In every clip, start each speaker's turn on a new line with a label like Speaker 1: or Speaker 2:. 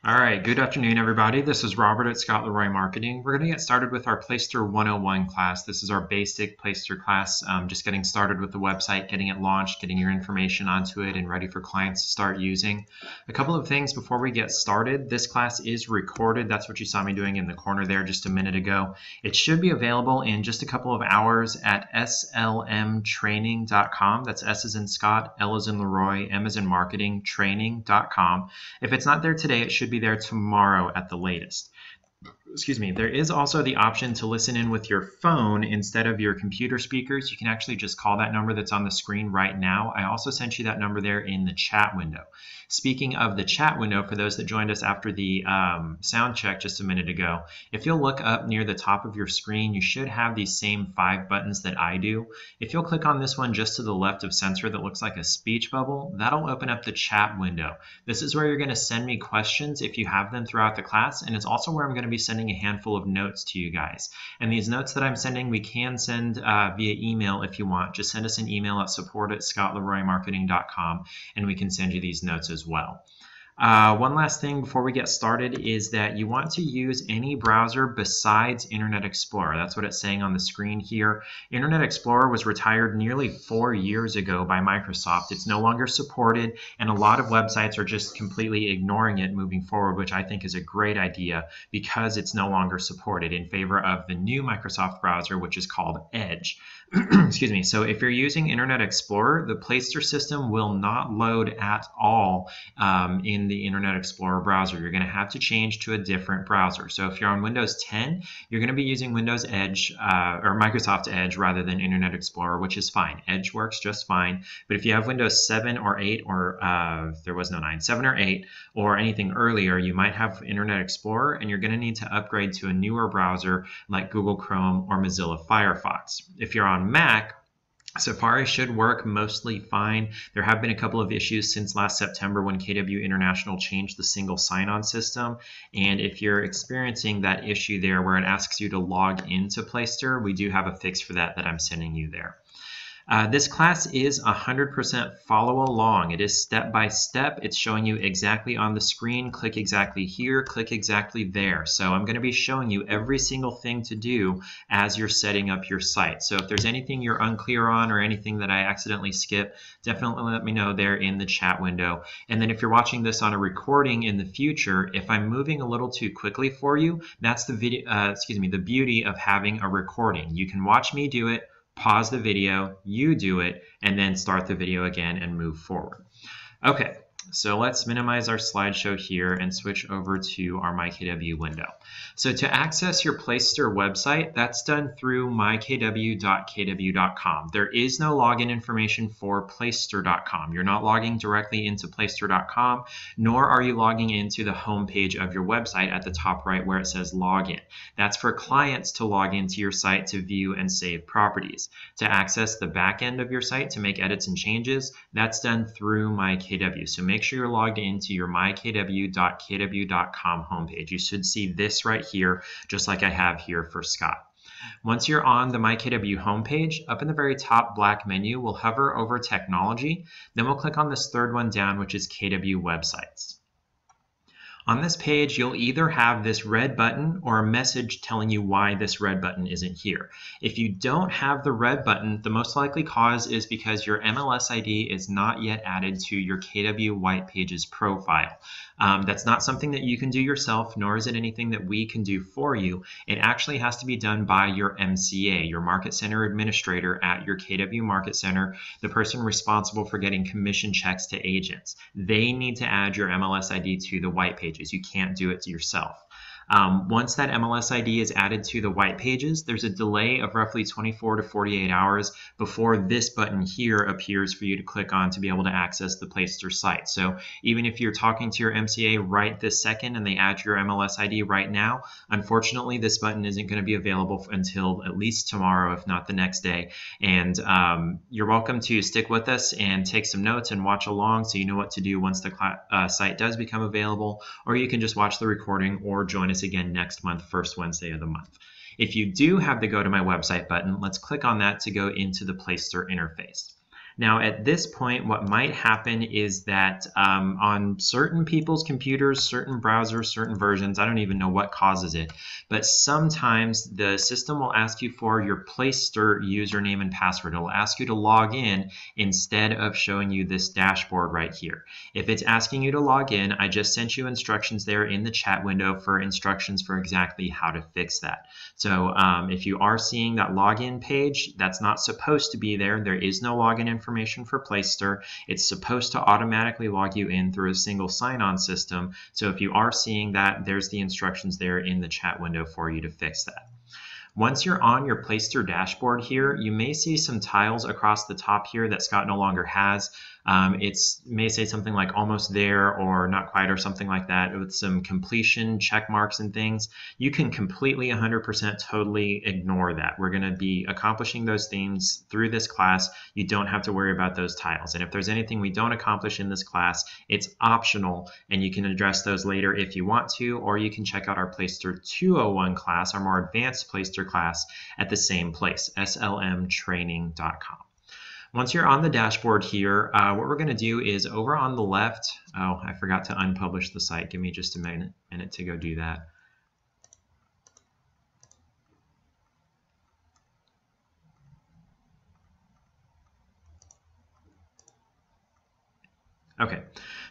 Speaker 1: All right, good afternoon, everybody. This is Robert at Scott Leroy Marketing. We're going to get started with our Placester 101 class. This is our basic Placester class, just getting started with the website, getting it launched, getting your information onto it, and ready for clients to start using. A couple of things before we get started. This class is recorded. That's what you saw me doing in the corner there just a minute ago. It should be available in just a couple of hours at slmtraining.com. That's S as in Scott, L as in Leroy, M as in Marketing, training.com. If it's not there today, it should be there tomorrow at the latest. Excuse me. There is also the option to listen in with your phone instead of your computer speakers. You can actually just call that number that's on the screen right now. I also sent you that number there in the chat window. Speaking of the chat window, for those that joined us after the sound check just a minute ago, if you'll look up near the top of your screen, you should have these same 5 buttons that I do. If you'll click on this one just to the left of censor that looks like a speech bubble, that'll open up the chat window. This is where you're going to send me questions if you have them throughout the class, and it's also where I'm going to be sending a handful of notes to you guys. And these notes that I'm sending, we can send via email if you want. Just send us an email at support@scottleroymarketing.com and we can send you these notes as well. One last thing before we get started is that you want to use any browser besides Internet Explorer. That's what it's saying on the screen here. Internet Explorer was retired nearly 4 years ago by Microsoft. It's no longer supported, and a lot of websites are just completely ignoring it moving forward, which I think is a great idea because it's no longer supported in favor of the new Microsoft browser, which is called Edge. Excuse me. So if you're using Internet Explorer, the Placester system will not load at all in the Internet Explorer browser. You're going to have to change to a different browser. So if you're on Windows 10, you're going to be using Windows Edge or Microsoft Edge rather than Internet Explorer, which is fine. Edge works just fine. But if you have Windows 7 or 8 or there was no 9, 7 or 8 or anything earlier, you might have Internet Explorer and you're going to need to upgrade to a newer browser like Google Chrome or Mozilla Firefox. If you're on Mac, Safari should work mostly fine. There have been a couple of issues since last September when KW International changed the single sign-on system. And if you're experiencing that issue there where it asks you to log into Placester, we do have a fix for that I'm sending you there. This class is 100% follow along. It is step by step. It's showing you exactly on the screen. Click exactly here, click exactly there. So I'm going to be showing you every single thing to do as you're setting up your site. So if there's anything you're unclear on or anything that I accidentally skip, definitely let me know there in the chat window. And then if you're watching this on a recording in the future, if I'm moving a little too quickly for you, that's the the beauty of having a recording. You can watch me do it, pause the video, you do it, and then start the video again and move forward. Okay, so let's minimize our slideshow here and switch over to our MyKW window. So to access your Placester website, that's done through mykw.kw.com. There is no login information for Placester.com. You're not logging directly into Placester.com, nor are you logging into the home page of your website at the top right where it says login. That's for clients to log into your site to view and save properties. To access the back end of your site to make edits and changes, that's done through MyKW. So make sure you're logged into your mykw.kw.com homepage. You should see this right here, just like I have here for Scott. Once you're on the MyKW homepage, up in the very top black menu, we'll hover over Technology. Then we'll click on this third one down, which is KW Websites. On this page, you'll either have this red button or a message telling you why this red button isn't here. If you don't have the red button, the most likely cause is because your MLS ID is not yet added to your KW White Pages profile. That's not something that you can do yourself, nor is it anything that we can do for you. It actually has to be done by your MCA, your Market Center Administrator at your KW Market Center, the person responsible for getting commission checks to agents. They need to add your MLS ID to the White Pages. You can't do it yourself. Once that MLS ID is added to the white pages, there's a delay of roughly 24 to 48 hours before this button here appears for you to click on to be able to access the Placester site. So even if you're talking to your MCA right this second and they add your MLS ID right now, unfortunately this button isn't going to be available until at least tomorrow, if not the next day. And you're welcome to stick with us and take some notes and watch along so you know what to do once the site does become available, or you can just watch the recording or join us again next month, first Wednesday of the month. If you do have the Go to My Website button, let's click on that to go into the Placester interface. Now, at this point, what might happen is that on certain people's computers, certain browsers, certain versions, I don't even know what causes it, but sometimes the system will ask you for your Placester username and password. It'll ask you to log in instead of showing you this dashboard right here. If it's asking you to log in, I just sent you instructions there in the chat window for instructions for exactly how to fix that. So if you are seeing that login page, that's not supposed to be there. There is no login information for Placester. It's supposed to automatically log you in through a single sign-on system. So if you are seeing that, there's the instructions there in the chat window for you to fix that. Once you're on your Placester dashboard here, you may see some tiles across the top here that Scott no longer has. It may say something like almost there or not quite or something like that with some completion check marks and things. You can completely 100% totally ignore that. We're going to be accomplishing those things through this class. You don't have to worry about those tiles. And if there's anything we don't accomplish in this class, it's optional and you can address those later if you want to, or you can check out our Placester 201 class, our more advanced Placester class at the same place, slmtraining.com. Once you're on the dashboard here, what we're going to do is over on the left, oh, I forgot to unpublish the site. Give me just a minute to go do that. Okay,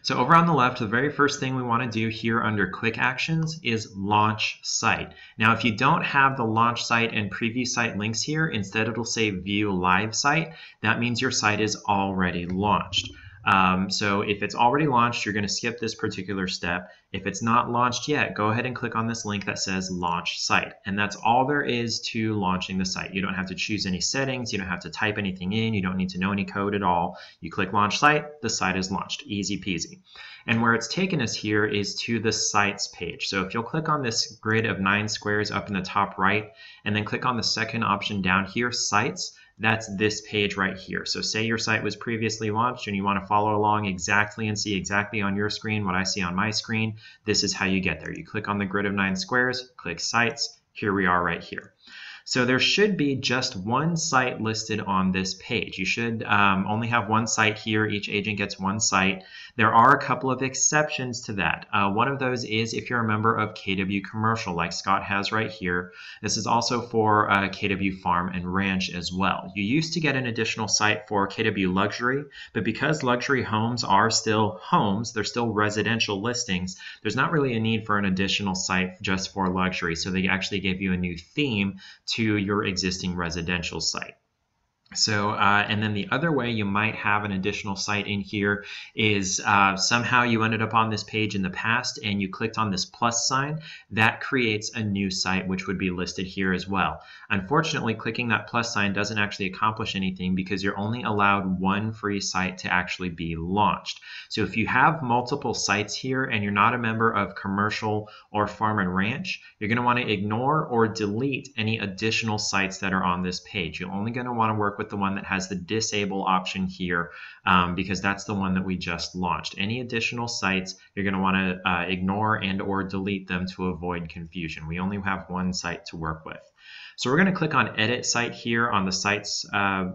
Speaker 1: so over on the left, the very first thing we want to do here under Quick Actions is Launch Site. Now, if you don't have the Launch Site and Preview Site links here, instead it'll say View Live Site. That means your site is already launched. So if it's already launched, you're going to skip this particular step. If it's not launched yet, go ahead and click on this link that says Launch Site. And that's all there is to launching the site. You don't have to choose any settings. You don't have to type anything in. You don't need to know any code at all. You click Launch Site, the site is launched. Easy peasy. And where it's taken us here is to the Sites page. So if you'll click on this grid of 9 squares up in the top right, and then click on the second option down here, Sites, that's this page right here. So say your site was previously launched and you want to follow along exactly and see exactly on your screen what I see on my screen. This is how you get there. You click on the grid of 9 squares, click Sites. Here we are right here. So there should be just one site listed on this page. You should only have one site here. Each agent gets one site. There are a couple of exceptions to that. One of those is if you're a member of KW Commercial, like Scott has right here. This is also for KW Farm and Ranch as well. You used to get an additional site for KW Luxury, but because luxury homes are still homes, they're still residential listings, there's not really a need for an additional site just for luxury. So they actually gave you a new theme to your existing residential site. So, and then the other way you might have an additional site in here is somehow you ended up on this page in the past and you clicked on this plus sign. That creates a new site which would be listed here as well. Unfortunately, clicking that plus sign doesn't actually accomplish anything because you're only allowed one free site to actually be launched. So if you have multiple sites here and you're not a member of Commercial or Farm and Ranch, you're going to want to ignore or delete any additional sites that are on this page. You're only going to want to work with the one that has the disable option here because that's the one that we just launched. Any additional sites, you're going to want to ignore and or delete them to avoid confusion. We only have one site to work with. So we're going to click on Edit Site here on the sites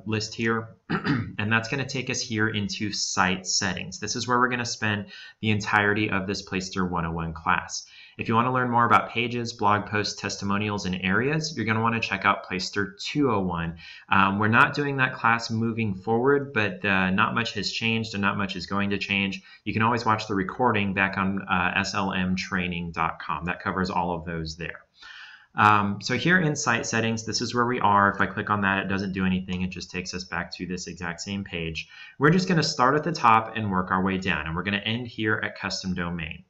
Speaker 1: list here, and that's going to take us here into Site Settings. This is where we're going to spend the entirety of this Placester 101 class. If you want to learn more about pages, blog posts, testimonials, and areas, you're going to want to check out Placester 201. We're not doing that class moving forward, but not much has changed and not much is going to change. You can always watch the recording back on slmtraining.com. That covers all of those there. So here in Site Settings, this is where we are. If I click on that, it doesn't do anything. It just takes us back to this exact same page. We're just going to start at the top and work our way down, and we're going to end here at Custom Domain.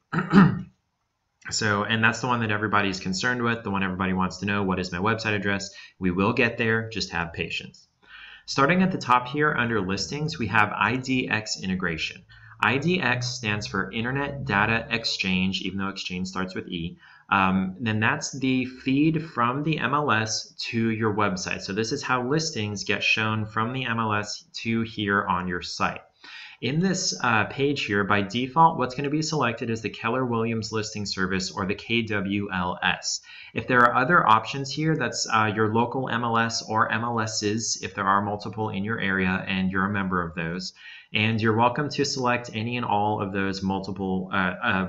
Speaker 1: So, and that's the one that everybody's concerned with, the one everybody wants to know, what is my website address? We will get there, just have patience. Starting at the top here under Listings, we have IDX integration. IDX stands for Internet Data Exchange, even though exchange starts with E. Then that's the feed from the MLS to your website. So this is how listings get shown from the MLS to here on your site. In this page here, by default, what's going to be selected is the Keller Williams Listing Service, or the KWLS. If there are other options here, that's your local MLS or MLSs, if there are multiple in your area and you're a member of those. And you're welcome to select any and all of those multiple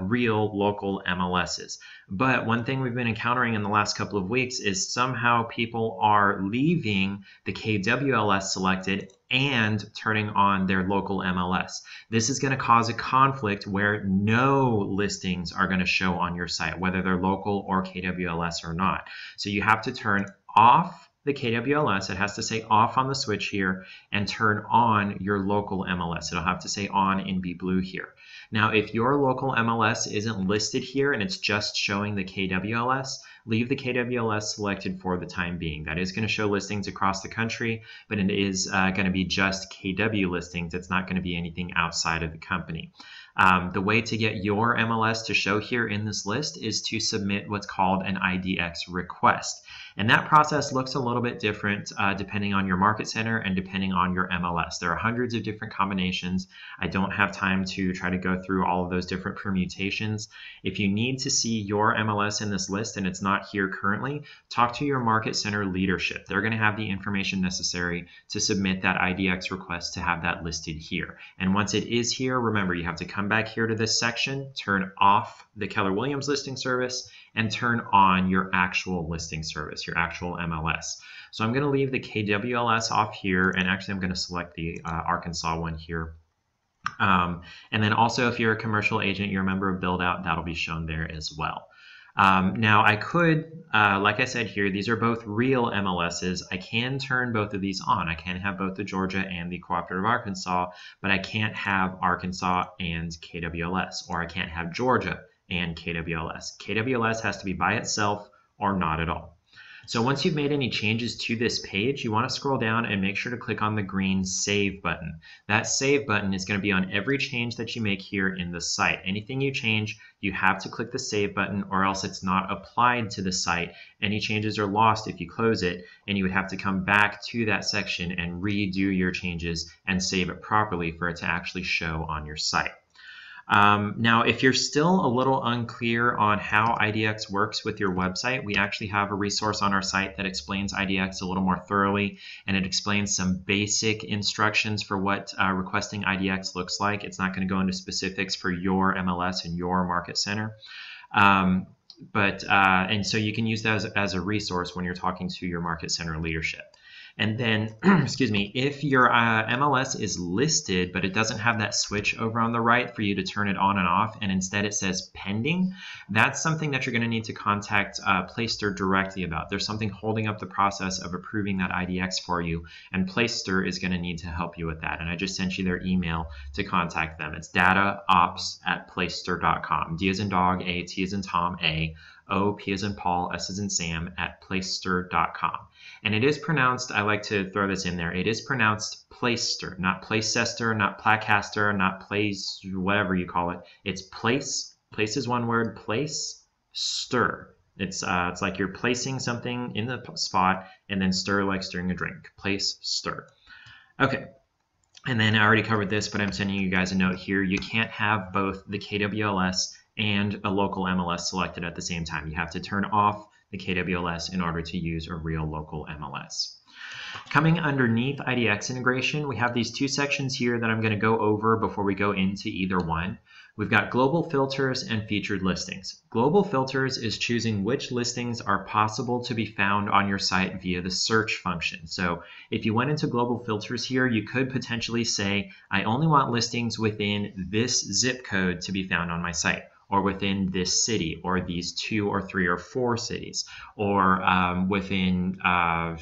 Speaker 1: real local MLSs. But one thing we've been encountering in the last couple of weeks is somehow people are leaving the KWLS selected and turning on their local MLS. This is going to cause a conflict where no listings are going to show on your site, whether they're local or KWLS or not. So you have to turn off the KWLS. It has to say off on the switch here, and turn on your local MLS. It'll have to say on and be blue here. Now, if your local MLS isn't listed here and it's just showing the KWLS, leave the KWLS selected for the time being. That is going to show listings across the country, but it is going to be just KW listings. It's not going to be anything outside of the company. The way to get your MLS to show here in this list is to submit what's called an IDX request. And that process looks a little bit different depending on your market center and depending on your MLS. There are hundreds of different combinations. I don't have time to try to go through all of those different permutations. If you need to see your MLS in this list and it's not here currently, talk to your market center leadership. They're going to have the information necessary to submit that IDX request to have that listed here. And once it is here, remember, you have to come back here to this section, turn off the Keller Williams listing service, and turn on your actual listing service, your actual MLS. So I'm going to leave the KWLS off here, and actually I'm going to select the Arkansas one here. And then also, if you're a commercial agent, you're a member of Build Out, that'll be shown there as well. Now I could, like I said here, these are both real MLSs. I can turn both of these on. I can have both the Georgia and the Cooperative Arkansas, but I can't have Arkansas and KWLS, or I can't have Georgia and KWLS. KWLS has to be by itself or not at all. So once you've made any changes to this page, you want to scroll down and make sure to click on the green Save button. That Save button is going to be on every change that you make here in the site. Anything you change, you have to click the Save button, or else it's not applied to the site. Any changes are lost if you close it, and you would have to come back to that section and redo your changes and save it properly for it to actually show on your site. Now, if you're still a little unclear on how IDX works with your website, we actually have a resource on our site that explains IDX a little more thoroughly, and it explains some basic instructions for what requesting IDX looks like. It's not going to go into specifics for your MLS and your market center. And so you can use that as a resource when you're talking to your market center leadership. And then, excuse me, if your MLS is listed, but it doesn't have that switch over on the right for you to turn it on and off, and instead it says pending, that's something that you're going to need to contact Placester directly about. There's something holding up the process of approving that IDX for you, and Placester is going to need to help you with that. And I just sent you their email to contact them. It's dataops@placester.com. D as in dog, A, T as in Tom, A, O, P as in Paul, S as in Sam, @placester.com. And it is pronounced, I like to throw this in there, it is pronounced Placester, not Placester, not Placaster, not Place, whatever you call it. It's place. Place is one word. Place, stir. It's like you're placing something in the spot, and then stir like stirring a drink. Place, stir. Okay. And then I already covered this, but I'm sending you guys a note here. You can't have both the KWLS and a local MLS selected at the same time. You have to turn off the KWLS in order to use a real local MLS. Coming underneath IDX integration, we have these two sections here that I'm going to go over before we go into either one. We've got global filters and featured listings. Global filters is choosing which listings are possible to be found on your site via the search function. So if you went into global filters here, you could potentially say, I only want listings within this zip code to be found on my site, or within this city, or these 2 or 3 or 4 cities, or within, I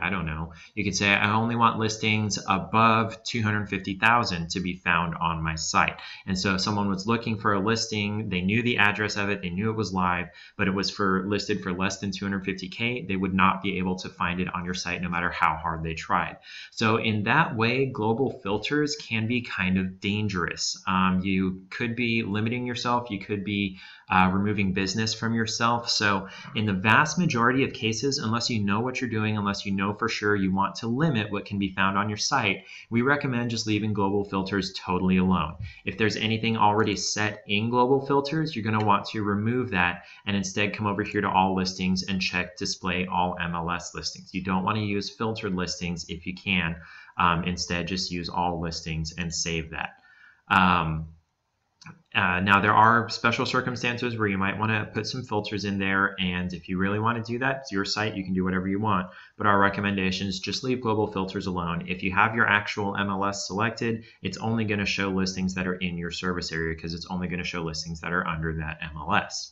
Speaker 1: don't know. You could say, I only want listings above 250,000 to be found on my site. And so if someone was looking for a listing, they knew the address of it, they knew it was live, but it was listed for less than 250K, they would not be able to find it on your site no matter how hard they tried. So in that way, global filters can be kind of dangerous. You could be limiting yourself, you could be removing business from yourself. So in the vast majority of cases, unless you know what you're doing, unless unless you know for sure you want to limit what can be found on your site, we recommend just leaving global filters totally alone. If there's anything already set in global filters, you're going to want to remove that and instead come over here to all listings and check display all MLS listings. You don't want to use filtered listings if you can. Instead, just use all listings and save that. Now, there are special circumstances where you might want to put some filters in there, and if you really want to do that, it's your site, you can do whatever you want, but our recommendation is just leave global filters alone. If you have your actual MLS selected, it's only going to show listings that are in your service area because it's only going to show listings that are under that MLS.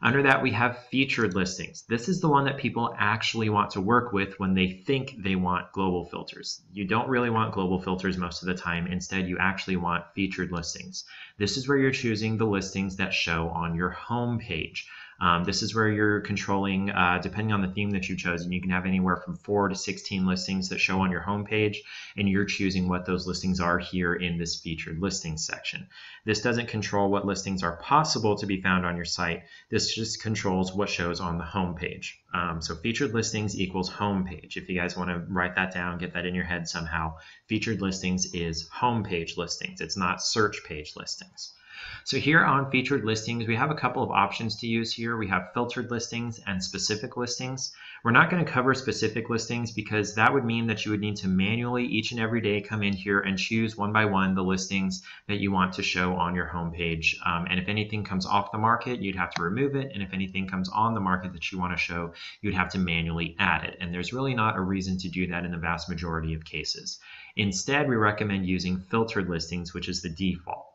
Speaker 1: Under that, we have featured listings. This is the one that people actually want to work with when they think they want global filters. You don't really want global filters most of the time. Instead, you actually want featured listings. This is where you're choosing the listings that show on your home page. This is where you're controlling, depending on the theme that you've chosen, you can have anywhere from 4 to 16 listings that show on your home page, and you're choosing what those listings are here in this featured listings section. This doesn't control what listings are possible to be found on your site. This just controls what shows on the home page. So featured listings equals home page. If you guys want to write that down, get that in your head somehow, featured listings is home page listings. It's not search page listings. So here on featured listings, we have a couple of options to use here. We have filtered listings and specific listings. We're not going to cover specific listings because that would mean that you would need to manually each and every day come in here and choose one by one the listings that you want to show on your homepage. And if anything comes off the market, you'd have to remove it. And if anything comes on the market that you want to show, you'd have to manually add it. And there's really not a reason to do that in the vast majority of cases. Instead, we recommend using filtered listings, which is the default.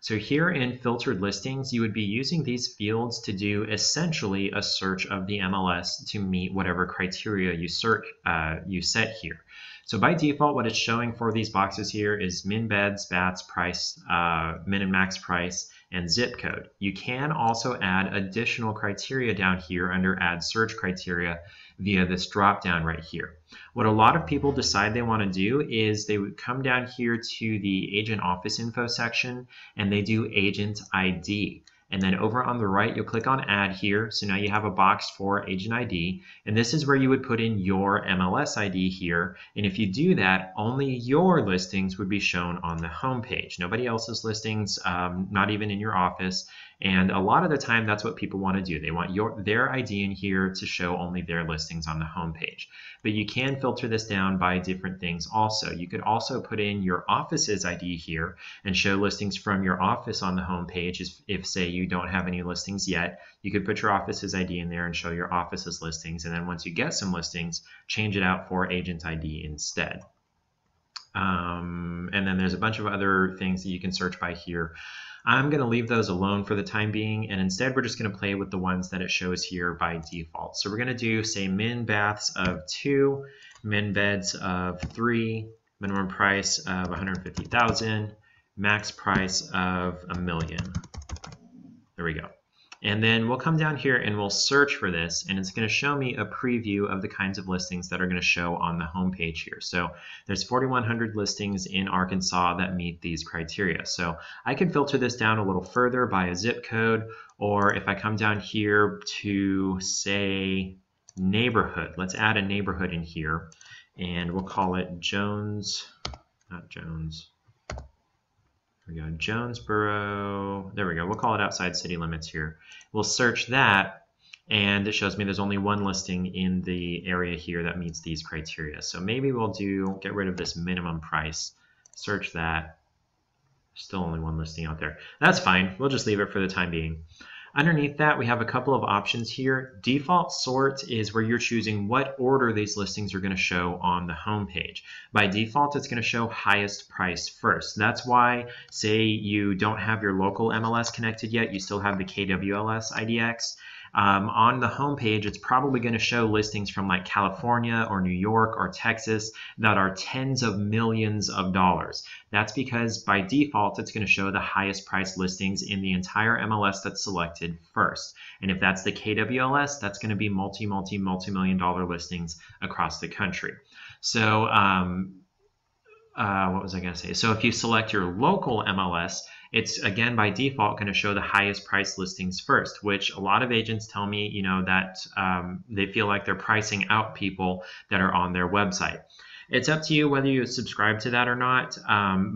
Speaker 1: So here in filtered listings, you would be using these fields to do essentially a search of the MLS to meet whatever criteria you set here. So by default, what it's showing for these boxes here is min, beds, bats, price, min and max price, and zip code. You can also add additional criteria down here under add search criteria via this drop down right here. What a lot of people decide they want to do is they would come down here to the agent office info section and they do agent ID. And then over on the right, you'll click on add here. So now you have a box for agent ID. And this is where you would put in your MLS ID here. And if you do that, only your listings would be shown on the home page. Nobody else's listings, not even in your office. And a lot of the time, that's what people want to do. They want their ID in here to show only their listings on the home page. But you can filter this down by different things also. You could also put in your office's ID here and show listings from your office on the home page. If say you don't have any listings yet, you could put your office's ID in there and show your office's listings. And then once you get some listings, change it out for agent ID instead. And then there's a bunch of other things that you can search by here. I'm going to leave those alone for the time being, and instead we're just going to play with the ones that it shows here by default. So we're going to do, say, min baths of 2, min beds of 3, minimum price of 150,000, max price of $1 million. There we go. And then we'll come down here and we'll search for this, and it's going to show me a preview of the kinds of listings that are going to show on the home page here. So there's 4,100 listings in Arkansas that meet these criteria. So I can filter this down a little further by a zip code, or if I come down here to, say, neighborhood, let's add a neighborhood in here, and we'll call it Jones, not Jones. We go Jonesboro. There we go. We'll call it outside city limits here. We'll search that, and it shows me there's only one listing in the area here that meets these criteria. So maybe we'll get rid of this minimum price, search that. Still only one listing out there. That's fine. We'll just leave it for the time being. Underneath that, we have a couple of options here. Default sort is where you're choosing what order these listings are going to show on the home page. By default, it's going to show highest price first. That's why, say you don't have your local MLS connected yet, you still have the KWLS IDX. On the home page, it's probably going to show listings from like California or New York or Texas that are tens of millions of dollars. That's because by default, it's going to show the highest price listings in the entire MLS that's selected first. And if that's the KWLS, that's going to be multi-million dollar listings across the country. So what was I going to say? So if you select your local MLS, It's again by default going to show the highest price listings first, which a lot of agents tell me, that they feel like they're pricing out people that are on their website. It's up to you whether you subscribe to that or not,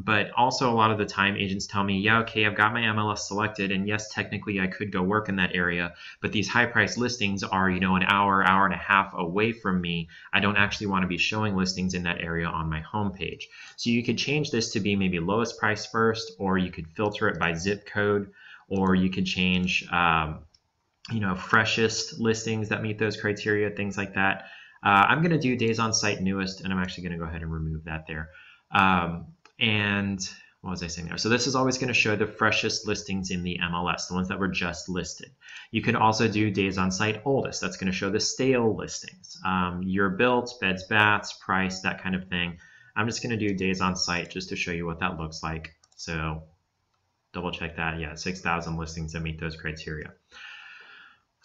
Speaker 1: but also a lot of the time agents tell me, yeah, okay, I've got my MLS selected, and yes, technically I could go work in that area, but these high price listings are, an hour and a half away from me. I don't actually want to be showing listings in that area on my homepage. So you could change this to be maybe lowest price first, or you could filter it by zip code, or you could change, freshest listings that meet those criteria, things like that. I'm going to do days on site newest, and I'm actually going to go ahead and remove that there. And what was I saying there? So this is always going to show the freshest listings in the MLS, the ones that were just listed. You could also do days on site oldest. That's going to show the stale listings. Year built, beds, baths, price, that kind of thing. I'm just going to do days on site just to show you what that looks like. So double check that. Yeah, 6,000 listings that meet those criteria.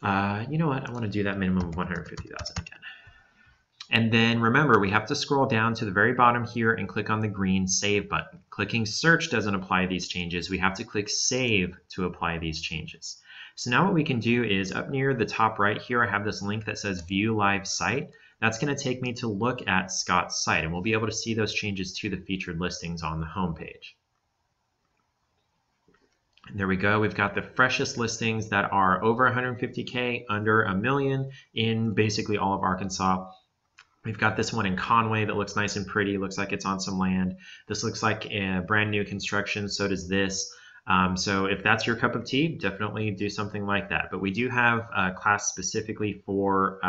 Speaker 1: You know what? I want to do that minimum of 150,000 again. And then remember, we have to scroll down to the very bottom here and click on the green Save button. Clicking Search doesn't apply these changes. We have to click Save to apply these changes. So now what we can do is up near the top right here, I have this link that says View Live Site. That's going to take me to look at Scott's site, and we'll be able to see those changes to the featured listings on the homepage. There we go. We've got the freshest listings that are over 150K, under $1 million in basically all of Arkansas. We've got this one in Conway that looks nice and pretty. Looks like it's on some land. This looks like a brand new construction. So does this. So if that's your cup of tea, definitely do something like that. But we do have a class specifically for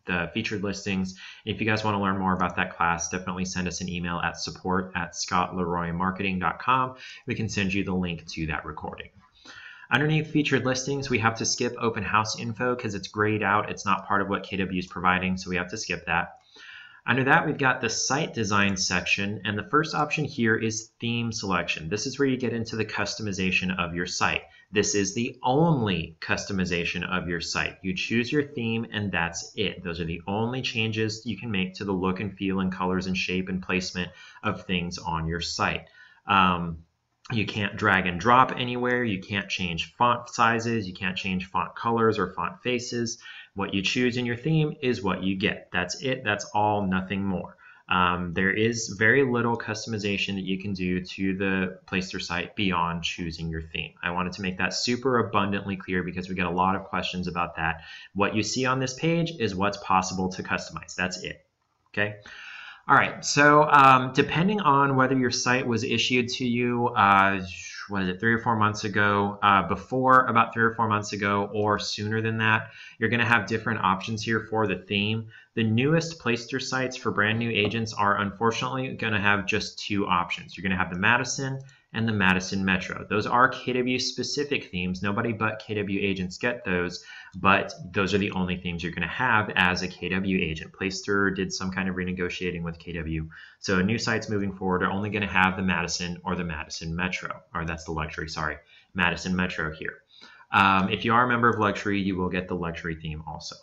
Speaker 1: the featured listings. If you guys want to learn more about that class, definitely send us an email at support@scottleroymarketing.com. We can send you the link to that recording. Underneath featured listings, we have to skip open house info because it's grayed out. It's not part of what KW is providing, so we have to skip that. Under that, we've got the site design section, and the first option here is theme selection. This is where you get into the customization of your site. This is the only customization of your site. You choose your theme, and that's it. Those are the only changes you can make to the look and feel and colors and shape and placement of things on your site. You can't drag and drop anywhere. You can't change font sizes. You can't change font colors or font faces. What you choose in your theme is what you get. That's it. That's all, nothing more. There is very little customization that you can do to the Placester site beyond choosing your theme. I wanted to make that super abundantly clear because we get a lot of questions about that. What you see on this page is what's possible to customize. That's it. Okay. All right, so depending on whether your site was issued to you, 3 or 4 months ago, about 3 or 4 months ago, or sooner than that, you're going to have different options here for the theme. The newest Placester sites for brand new agents are unfortunately going to have just 2 options. You're going to have the Madison and the Madison Metro. Those are KW specific themes. Nobody but KW agents get those, but those are the only themes you're going to have as a KW agent. Placester did some kind of renegotiating with KW. So new sites moving forward are only going to have the Madison or the Madison Metro, or that's the luxury, sorry, Madison Metro here. If you are a member of luxury, you will get the luxury theme also.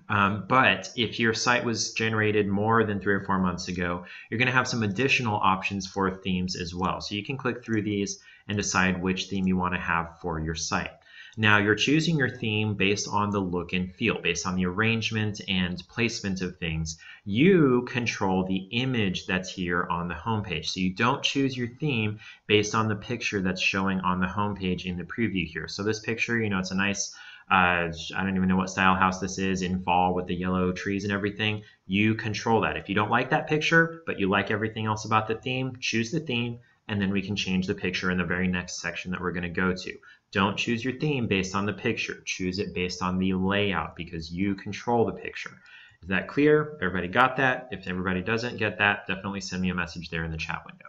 Speaker 1: But if your site was generated more than 3 or 4 months ago, you're going to have some additional options for themes as well. So you can click through these and decide which theme you want to have for your site. Now you're choosing your theme based on the look and feel, based on the arrangement and placement of things. You control the image that's here on the homepage. So you don't choose your theme based on the picture that's showing on the homepage in the preview here. So this picture, it's a nice I don't even know what style house this is in fall with the yellow trees and everything. You control that. If you don't like that picture, but you like everything else about the theme, choose the theme, and then we can change the picture in the very next section that we're going to go to. Don't choose your theme based on the picture. Choose it based on the layout because you control the picture. Is that clear? Everybody got that? If everybody doesn't get that, definitely send me a message there in the chat window.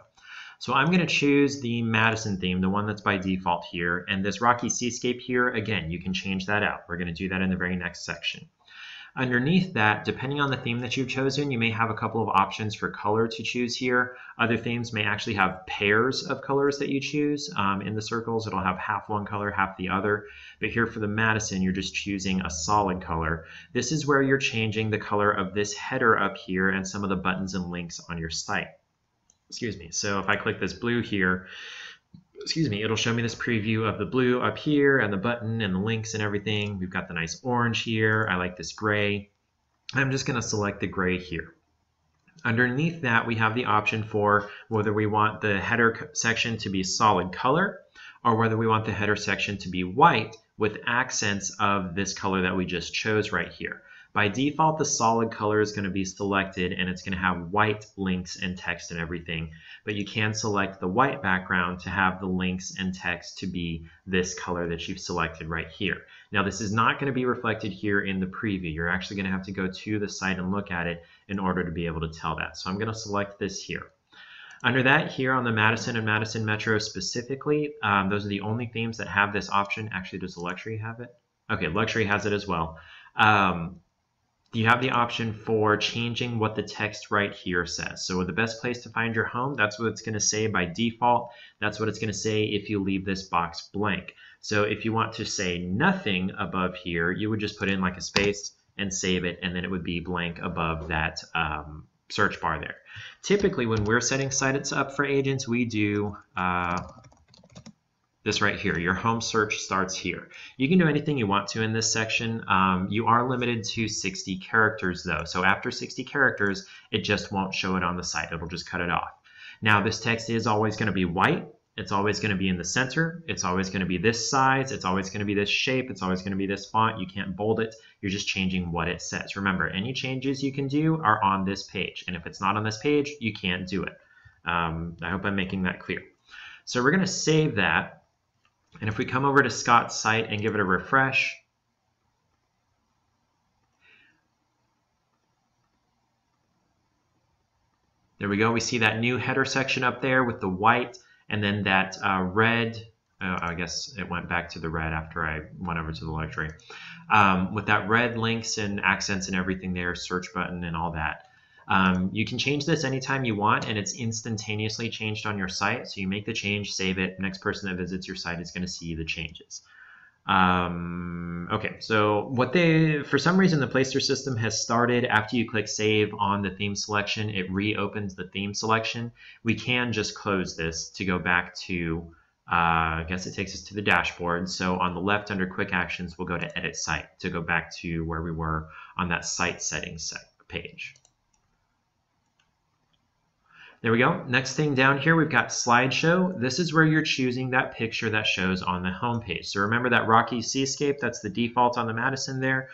Speaker 1: So I'm going to choose the Madison theme, the one that's by default here. And this rocky seascape here, again, you can change that out. We're going to do that in the very next section. Underneath that, depending on the theme that you've chosen, you may have a couple of options for color to choose here. Other themes may actually have pairs of colors that you choose. In the circles, it'll have half one color, half the other. But here for the Madison, you're just choosing a solid color. This is where you're changing the color of this header up here and some of the buttons and links on your site. Excuse me. So if I click this blue here, excuse me, it'll show me this preview of the blue up here and the button and the links and everything. We've got the nice orange here. I like this gray. I'm just going to select the gray here. Underneath that, we have the option for whether we want the header section to be solid color or whether we want the header section to be white with accents of this color that we just chose right here. By default, the solid color is going to be selected and it's going to have white links and text and everything, but you can select the white background to have the links and text to be this color that you've selected right here. Now, this is not going to be reflected here in the preview. You're actually going to have to go to the site and look at it in order to be able to tell that. So I'm going to select this here. Under that, here on the Madison and Madison Metro specifically, those are the only themes that have this option. Actually, does the Luxury have it? Okay, Luxury has it as well. You have the option for changing what the text right here says. So the best place to find your home, that's what it's going to say by default. That's what it's going to say if you leave this box blank. So if you want to say nothing above here, you would just put in like a space and save it, and then it would be blank above that search bar there. Typically, when we're setting sites up for agents, we do this right here. Your home search starts here. You can do anything you want to in this section. You are limited to 60 characters though. So after 60 characters, it just won't show it on the site. It'll just cut it off. Now this text is always going to be white. It's always going to be in the center. It's always going to be this size. It's always going to be this shape. It's always going to be this font. You can't bold it. You're just changing what it says. Remember, any changes you can do are on this page. And if it's not on this page, you can't do it. I hope I'm making that clear. So we're going to save that. And if we come over to Scott's site and give it a refresh, there we go. We see that new header section up there with the white and then that red. I guess it went back to the red after I went over to the Luxury. With that red links and accents and everything there, search button and all that. You can change this anytime you want, and it's instantaneously changed on your site. So you make the change, save it. Next person that visits your site is going to see the changes. Okay, so for some reason, the Placester system has started after you click save on the theme selection. It reopens the theme selection. We can just close this to go back to, I guess it takes us to the dashboard. So on the left under quick actions, we'll go to edit site to go back to where we were on that site settings page. There we go. Next thing down here, we've got slideshow. This is where you're choosing that picture that shows on the home page. So remember that rocky seascape, that's the default on the Madison there.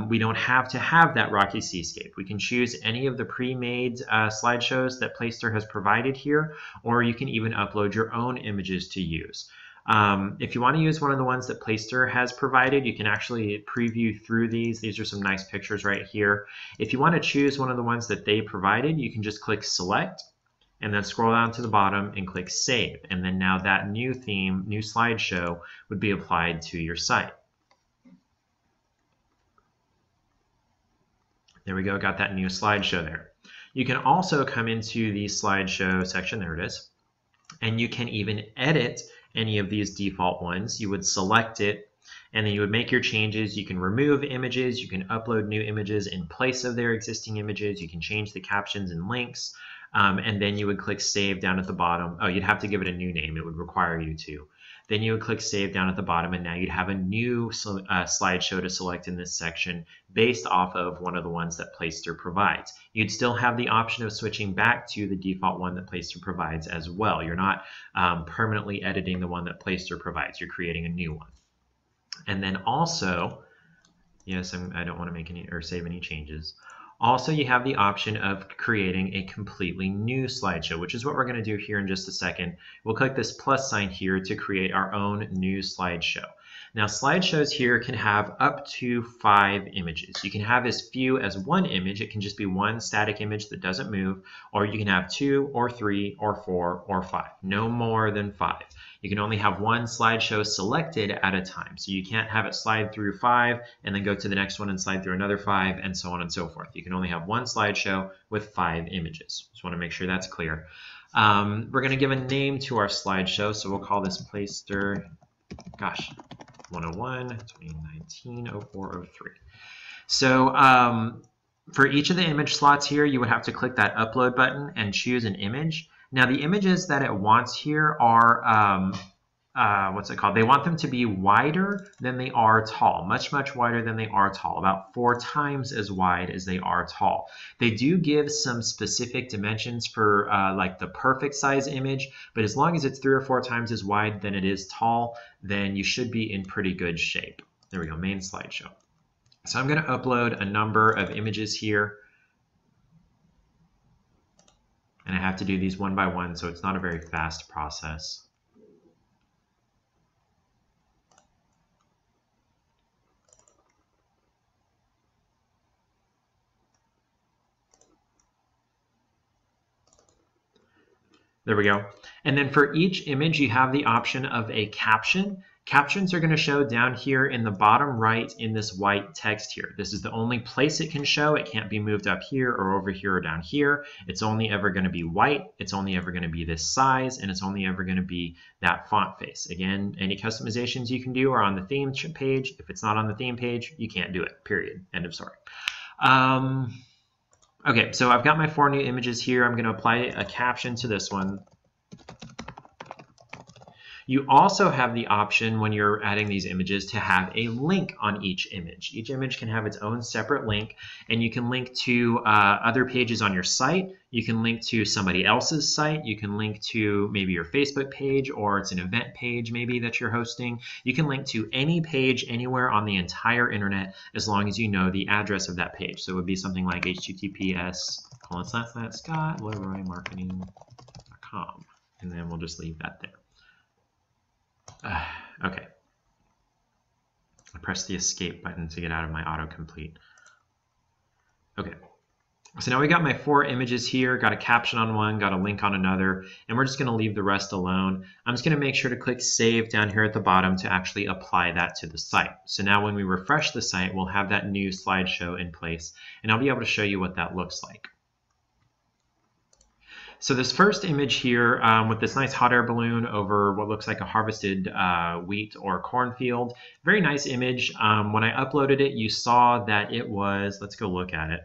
Speaker 1: We don't have to have that rocky seascape. We can choose any of the pre-made slideshows that Placester has provided here, or you can even upload your own images to use. If you want to use one of the ones that Placester has provided, you can actually preview through these. These are some nice pictures right here. If you want to choose one of the ones that they provided, you can just click select and then scroll down to the bottom and click save. And then now that new theme, new slideshow would be applied to your site. There we go, got that new slideshow there. You can also come into the slideshow section, there it is, and you can even edit any of these default ones. You would select it and then you would make your changes. You can remove images, you can upload new images in place of their existing images, you can change the captions and links, and then you would click save down at the bottom. Oh, you'd have to give it a new name, it would require you to. Then you would click save down at the bottom, and now you'd have a new slideshow to select in this section based off of one of the ones that Placester provides. You'd still have the option of switching back to the default one that Placester provides as well. You're not permanently editing the one that Placester provides. You're creating a new one. And then also, yes, I don't want to make any or save any changes. Also, you have the option of creating a completely new slideshow, which is what we're going to do here in just a second. We'll click this plus sign here to create our own new slideshow. Now, slideshows here can have up to 5 images. You can have as few as 1 image. It can just be one static image that doesn't move, or you can have 2 or 3 or 4 or 5. No more than 5. You can only have one slideshow selected at a time. So you can't have it slide through 5 and then go to the next one and slide through another 5 and so on and so forth. You can only have one slideshow with 5 images. Just want to make sure that's clear. We're going to give a name to our slideshow. So we'll call this Placester, 101, 2019, 0403. So for each of the image slots here, you would have to click that upload button and choose an image. Now the images that it wants here are, what's it called? They want them to be wider than they are tall, much, much wider than they are tall, about 4 times as wide as they are tall. They do give some specific dimensions for like the perfect size image, but as long as it's 3 or 4 times as wide than it is tall, then you should be in pretty good shape. There we go, main slideshow. So I'm going to upload a number of images here. And I have to do these one by one, so it's not a very fast process. There we go. And then for each image, you have the option of a caption. Captions are going to show down here in the bottom right in this white text here. This is the only place it can show. It can't be moved up here or over here or down here. It's only ever going to be white. It's only ever going to be this size, and it's only ever going to be that font face. Again, any customizations you can do are on the theme page. If it's not on the theme page, you can't do it, period. End of story. Okay, so I've got my 4 new images here. I'm going to apply a caption to this one. You also have the option when you're adding these images to have a link on each image. Each image can have its own separate link, and you can link to other pages on your site. You can link to somebody else's site. You can link to maybe your Facebook page, or it's an event page maybe that you're hosting. You can link to any page anywhere on the entire internet as long as you know the address of that page. So it would be something like https://scottleroymarketing.com, and then we'll just leave that there. Okay. I pressed the escape button to get out of my autocomplete. Okay. So now we got my 4 images here, got a caption on one, got a link on another, and we're just going to leave the rest alone. I'm just going to make sure to click save down here at the bottom to actually apply that to the site. So now when we refresh the site, we'll have that new slideshow in place, and I'll be able to show you what that looks like. So this first image here with this nice hot air balloon over what looks like a harvested wheat or cornfield, very nice image. When I uploaded it, you saw that it was, let's go look at it.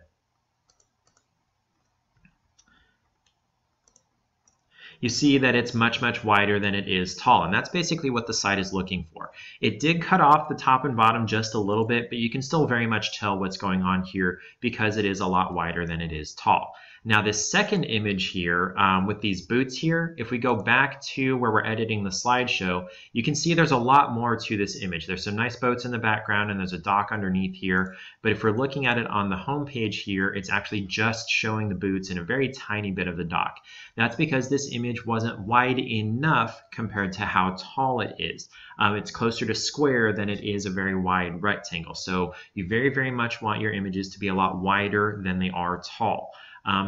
Speaker 1: You see that it's much, much wider than it is tall, and that's basically what the site is looking for. It did cut off the top and bottom just a little bit, but you can still very much tell what's going on here because it is a lot wider than it is tall. Now this second image here with these boots here, if we go back to where we're editing the slideshow, you can see there's a lot more to this image. There's some nice boats in the background and there's a dock underneath here. But if we're looking at it on the home page here, it's actually just showing the boots and a very tiny bit of the dock. That's because this image wasn't wide enough compared to how tall it is. It's closer to square than it is a very wide rectangle. So you very, very much want your images to be a lot wider than they are tall.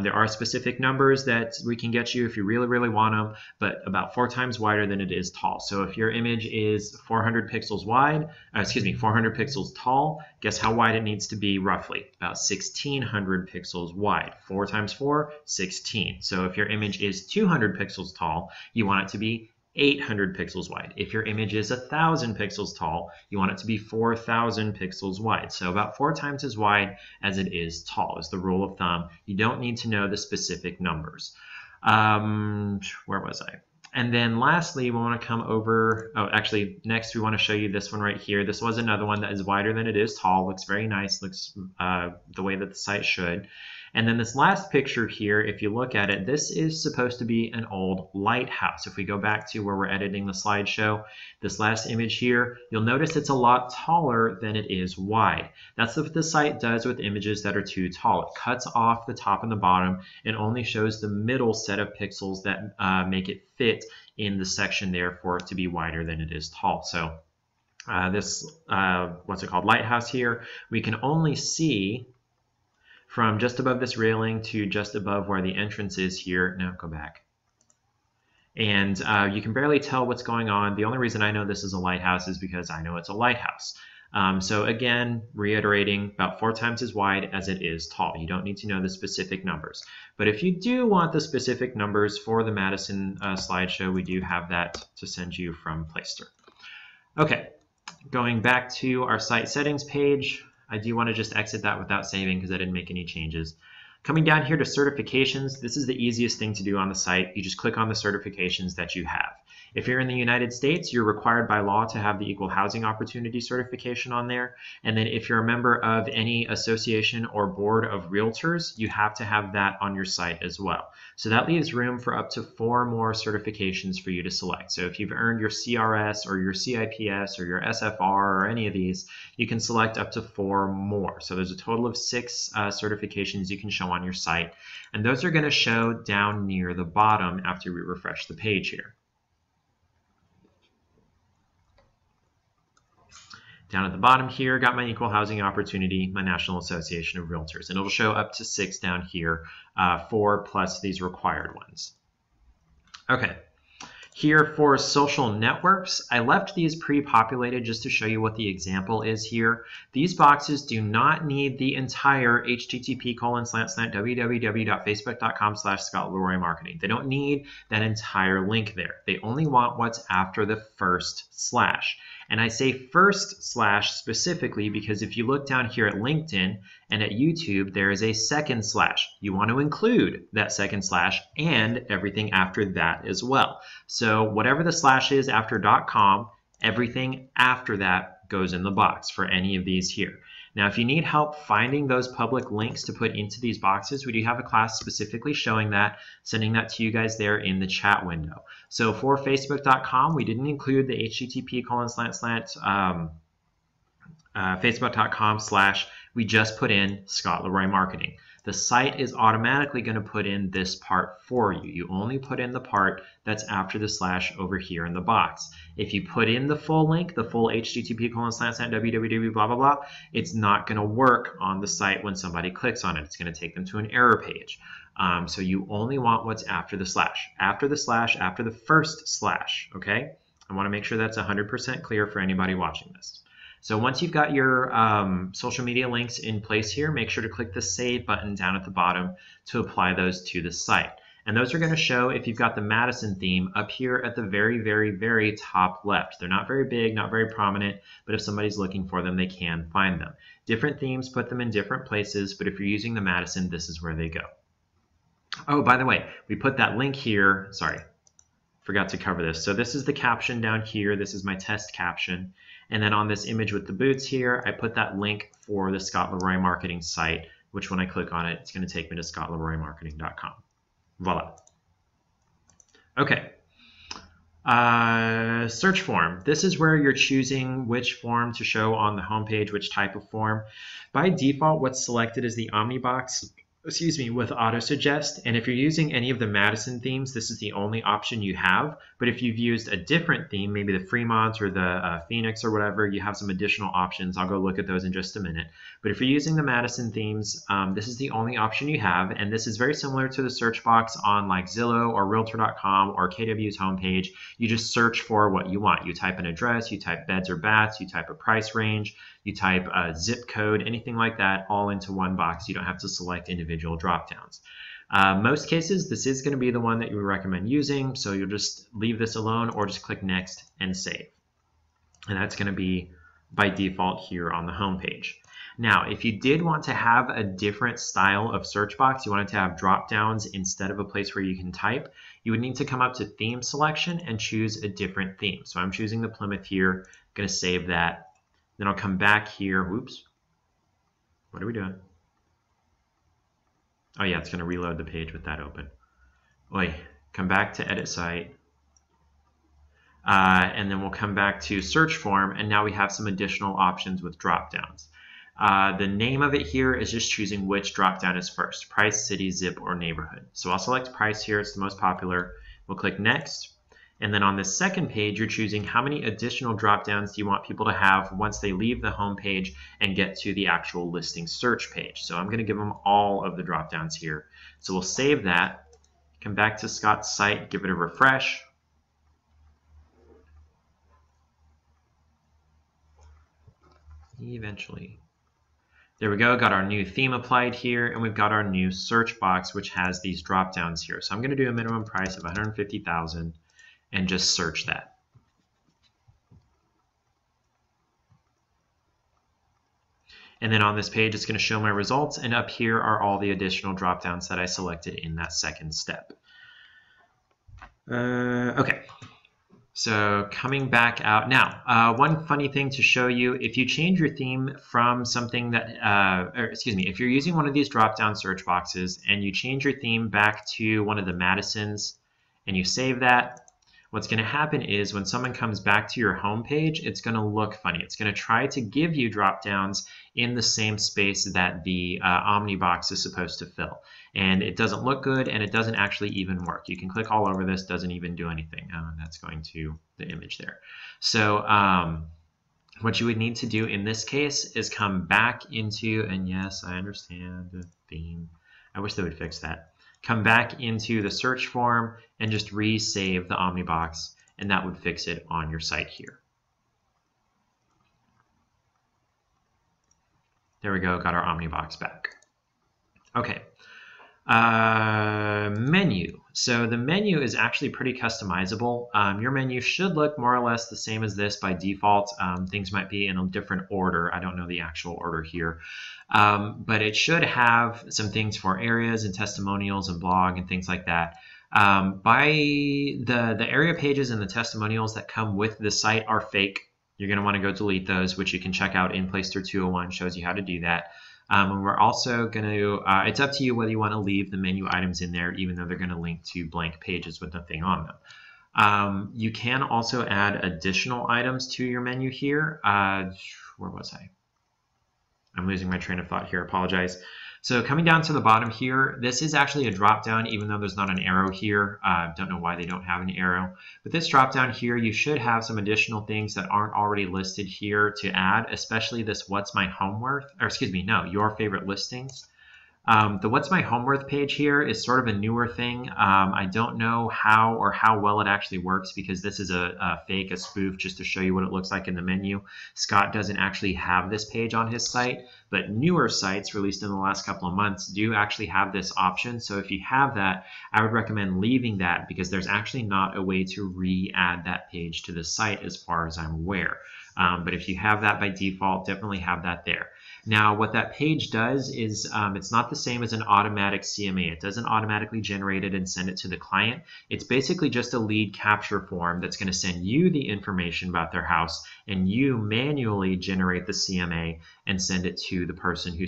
Speaker 1: There are specific numbers that we can get you if you really, really want them, but about 4 times wider than it is tall. So if your image is 400 pixels wide, 400 pixels tall, guess how wide it needs to be roughly? About 1600 pixels wide. 4 times 4, 16. So if your image is 200 pixels tall, you want it to be 800 pixels wide. If your image is 1000 pixels tall, you want it to be 4000 pixels wide. So about 4 times as wide as it is tall is the rule of thumb. You don't need to know the specific numbers. Where was I? And then lastly, we want to come over, next we want to show you this one right here. This was another one that is wider than it is tall, looks very nice, looks the way that the site should. And then this last picture here, if you look at it, this is supposed to be an old lighthouse. If we go back to where we're editing the slideshow, this last image here, you'll notice it's a lot taller than it is wide. That's what the site does with images that are too tall. It cuts off the top and the bottom and only shows the middle set of pixels that make it fit in the section there for it to be wider than it is tall. So this, what's it called, lighthouse here, we can only see from just above this railing to just above where the entrance is here. Now go back. And you can barely tell what's going on. The only reason I know this is a lighthouse is because I know it's a lighthouse. So again, reiterating, about 4 times as wide as it is tall. You don't need to know the specific numbers. But if you do want the specific numbers for the Madison slideshow, we do have that to send you from Placester. Okay, going back to our site settings page. I do want to just exit that without saving because I didn't make any changes. Coming down here to certifications, this is the easiest thing to do on the site. You just click on the certifications that you have. If you're in the United States, you're required by law to have the Equal Housing Opportunity certification on there. And then if you're a member of any association or board of realtors, you have to have that on your site as well. So that leaves room for up to 4 more certifications for you to select. So if you've earned your CRS or your CIPS or your SFR or any of these, you can select up to 4 more. So there's a total of 6 certifications you can show on your site. And those are going to show down near the bottom after we refresh the page here. Down at the bottom here, got my Equal Housing Opportunity, my National Association of Realtors, and it'll show up to 6 down here, 4 plus these required ones. Okay, here for social networks, I left these pre-populated just to show you what the example is here. These boxes do not need the entire http://www.facebook.com/ScottLeroyMarketing. They don't need that entire link there. They only want what's after the first slash. And I say first slash specifically because if you look down here at LinkedIn and at YouTube, there is a second slash. You want to include that second slash and everything after that as well. So whatever the slash is after .com, everything after that goes in the box for any of these here. Now, if you need help finding those public links to put into these boxes, we do have a class specifically showing that, sending that to you guys there in the chat window. So for Facebook.com, we didn't include the http:// we just put in Scott Leroy Marketing. The site is automatically going to put in this part for you. You only put in the part that's after the slash over here in the box. If you put in the full link, the full http:// blah, blah, blah, it's not going to work on the site when somebody clicks on it. It's going to take them to an error page. So you only want what's after the slash. After the slash, after the first slash, okay? I want to make sure that's 100% clear for anybody watching this. So once you've got your social media links in place here, make sure to click the Save button down at the bottom to apply those to the site. And those are going to show if you've got the Madison theme up here at the very, very, very top left. They're not very big, not very prominent, but if somebody's looking for them, they can find them. Different themes put them in different places, but if you're using the Madison, this is where they go. Oh, by the way, we put that link here. Sorry, forgot to cover this. So this is the caption down here. This is my test caption. And then on this image with the boots here, I put that link for the Scott Leroy Marketing site, which when I click on it, it's going to take me to scottleroymarketing.com. Voila. Okay. Search form. This is where you're choosing which form to show on the homepage, which type of form. By default, what's selected is the Omnibox, with auto-suggest. And if you're using any of the Madison themes, this is the only option you have. But if you've used a different theme, maybe the Fremont or the Phoenix or whatever, you have some additional options. I'll go look at those in just a minute. But if you're using the Madison themes, this is the only option you have. And this is very similar to the search box on like Zillow or Realtor.com or KW's homepage. You just search for what you want. You type an address, you type beds or baths, you type a price range, you type a zip code, anything like that, all into one box. You don't have to select individual drop-downs. Most cases, this is going to be the one that you would recommend using, so you'll just leave this alone or just click Next and Save. And that's going to be by default here on the home page. Now, if you did want to have a different style of search box, you wanted to have drop-downs instead of a place where you can type, you would need to come up to Theme Selection and choose a different theme. So I'm choosing the Plymouth here, I'm going to save that. Then I'll come back here. Whoops. What are we doing? Oh yeah, it's going to reload the page with that open. Oi, come back to Edit Site. And then we'll come back to Search Form, and now we have some additional options with drop-downs. The name of it here is just choosing which drop-down is first, price, city, zip, or neighborhood. So I'll select price here. It's the most popular. We'll click Next. And then on this second page, you're choosing how many additional drop-downs do you want people to have once they leave the home page and get to the actual listing search page. So I'm going to give them all of the drop-downs here. So we'll save that, come back to Scott's site, give it a refresh. Eventually. There we go, got our new theme applied here, and we've got our new search box, which has these drop-downs here. So I'm going to do a minimum price of $150,000. And just search that. And then on this page, it's going to show my results. And up here are all the additional drop downs that I selected in that second step. Okay. So coming back out now, one funny thing to show you, if you change your theme from something that, if you're using one of these drop-down search boxes and you change your theme back to one of the Madisons and you save that, what's going to happen is when someone comes back to your home page, it's going to look funny. It's going to try to give you drop-downs in the same space that the Omnibox is supposed to fill. And it doesn't look good, and it doesn't actually even work. You can click all over this, doesn't even do anything. That's going to the image there. So what you would need to do in this case is come back into, and yes, I understand the theme. I wish they would fix that. Come back into the search form and just resave the Omnibox, and that would fix it on your site here. There we go, got our Omnibox back. Okay. Menu. So the menu is actually pretty customizable. Your menu should look more or less the same as this by default. Things might be in a different order. I don't know the actual order here. But it should have some things for areas and testimonials and blog and things like that. By the area pages and the testimonials that come with the site are fake. You're going to want to go delete those, which you can check out in Placester 201, shows you how to do that. And we're also going to, it's up to you whether you want to leave the menu items in there, even though they're going to link to blank pages with nothing on them. You can also add additional items to your menu here. Where was I? I'm losing my train of thought here, apologize. So coming down to the bottom here, this is actually a drop down, even though there's not an arrow here. Don't know why they don't have an arrow. But this drop down here, you should have some additional things that aren't already listed here to add, especially this what's my home worth, or excuse me, no, your favorite listings. The What's My Home Worth page here is sort of a newer thing. I don't know how well it actually works because this is a fake, a spoof, just to show you what it looks like in the menu. Scott doesn't actually have this page on his site, but newer sites released in the last couple of months do actually have this option. So if you have that, I would recommend leaving that because there's actually not a way to re-add that page to the site as far as I'm aware. But if you have that by default, definitely have that there. Now, what that page does is it's not the same as an automatic CMA. It doesn't automatically generate it and send it to the client. It's basically just a lead capture form that's going to send you the information about their house, and you manually generate the CMA and send it to the person who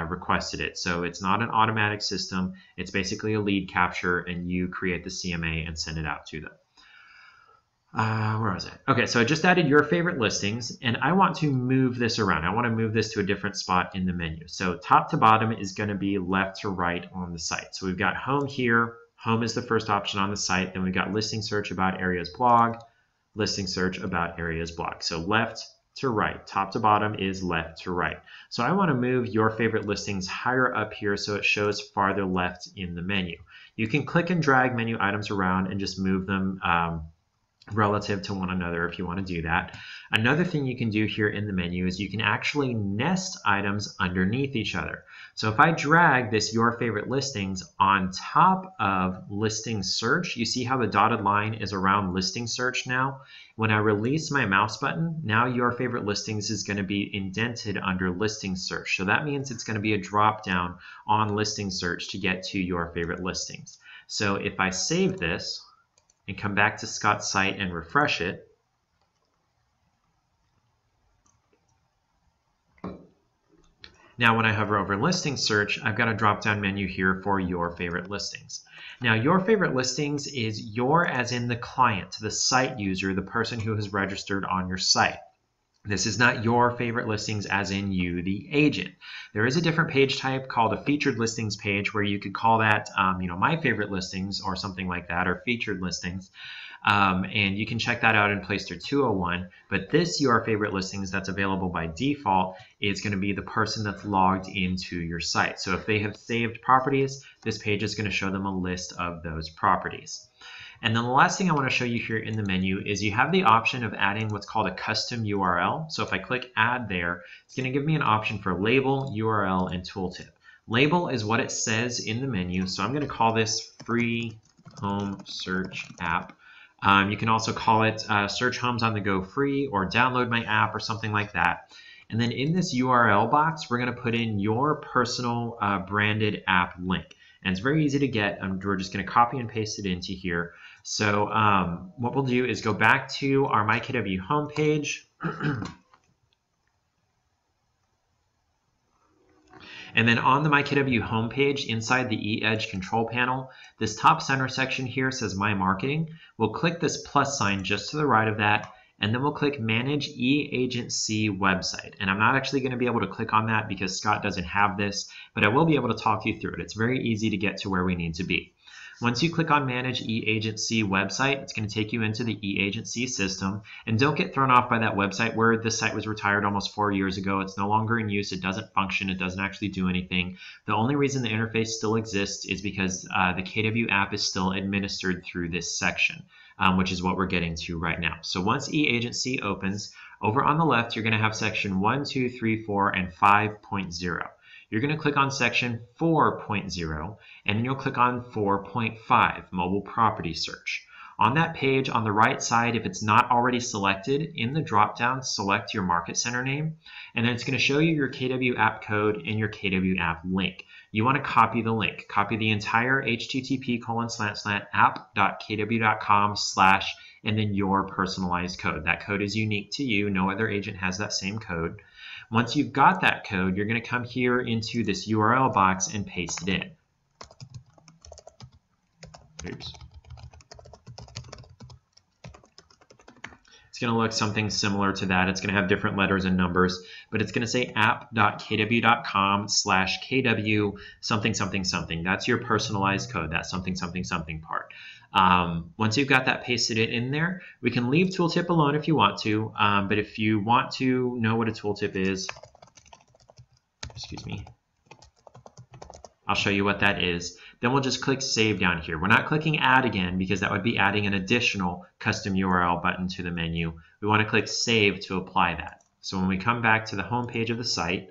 Speaker 1: requested it. So it's not an automatic system. It's basically a lead capture, and you create the CMA and send it out to them. Where was it? Okay, so I just added your favorite listings, and I want to move this around. I want to move this to a different spot in the menu. So top to bottom is going to be left to right on the site. So we've got home here. Home is the first option on the site. Then we've got listing search about areas blog, listing search about areas blog. So left to right. Top to bottom is left to right. So I want to move your favorite listings higher up here so it shows farther left in the menu. You can click and drag menu items around and just move them relative to one another if you want to do that. Another thing you can do here in the menu is you can actually nest items underneath each other. So if I drag this your favorite listings on top of listing search, you see how the dotted line is around listing search now? When I release my mouse button, now your favorite listings is going to be indented under listing search. So that means it's going to be a drop down on listing search to get to your favorite listings. So if I save this and come back to Scott's site and refresh it, now when I hover over listing search, I've got a drop-down menu here for your favorite listings. Now your favorite listings is your as in the client, the site user, the person who has registered on your site. This is not your favorite listings as in you, the agent. There is a different page type called a featured listings page where you could call that, my favorite listings or something like that, or featured listings. And you can check that out in Placester 201. But this your favorite listings that's available by default is going to be the person that's logged into your site. So if they have saved properties, this page is going to show them a list of those properties. And then the last thing I want to show you here in the menu is you have the option of adding what's called a custom URL. So if I click add there, it's going to give me an option for label, URL, and tooltip. Label is what it says in the menu. So I'm going to call this free home search app. You can also call it search homes on the go free or download my app or something like that. And then in this URL box, we're going to put in your personal branded app link. And it's very easy to get. We're just going to copy and paste it into here. So what we'll do is go back to our MyKW homepage. And then on the MyKW homepage, inside the eEdge control panel, this top center section here says My Marketing. We'll click this plus sign just to the right of that, and then we'll click Manage eAgency Website. And I'm not actually going to be able to click on that because Scott doesn't have this, but I will be able to talk you through it. It's very easy to get to where we need to be. Once you click on Manage eAgency Website, it's going to take you into the eAgency system. And don't get thrown off by that website where this site was retired almost 4 years ago. It's no longer in use. It doesn't function. It doesn't actually do anything. The only reason the interface still exists is because the KW app is still administered through this section, which is what we're getting to right now. So once eAgency opens, over on the left, you're going to have section 1, 2, 3, 4, and 5.0. You're going to click on section 4.0, and then you'll click on 4.5, Mobile Property Search. On that page, on the right side, if it's not already selected, in the drop-down, select your market center name, and then it's going to show you your KW app code and your KW app link. You want to copy the link. Copy the entire http://app.kw.com/ and then your personalized code. That code is unique to you. No other agent has that same code. Once you've got that code, you're going to come here into this URL box and paste it in. Oops. It's going to look something similar to that. It's going to have different letters and numbers, but it's going to say app.kw.com/kw something something something. That's your personalized code, that something something something part. Once you've got that pasted in there, we can leave tooltip alone if you want to, but if you want to know what a tooltip is, excuse me, I'll show you what that is. Then we'll just click Save down here. We're not clicking Add again because that would be adding an additional custom URL button to the menu. We want to click Save to apply that. So when we come back to the home page of the site,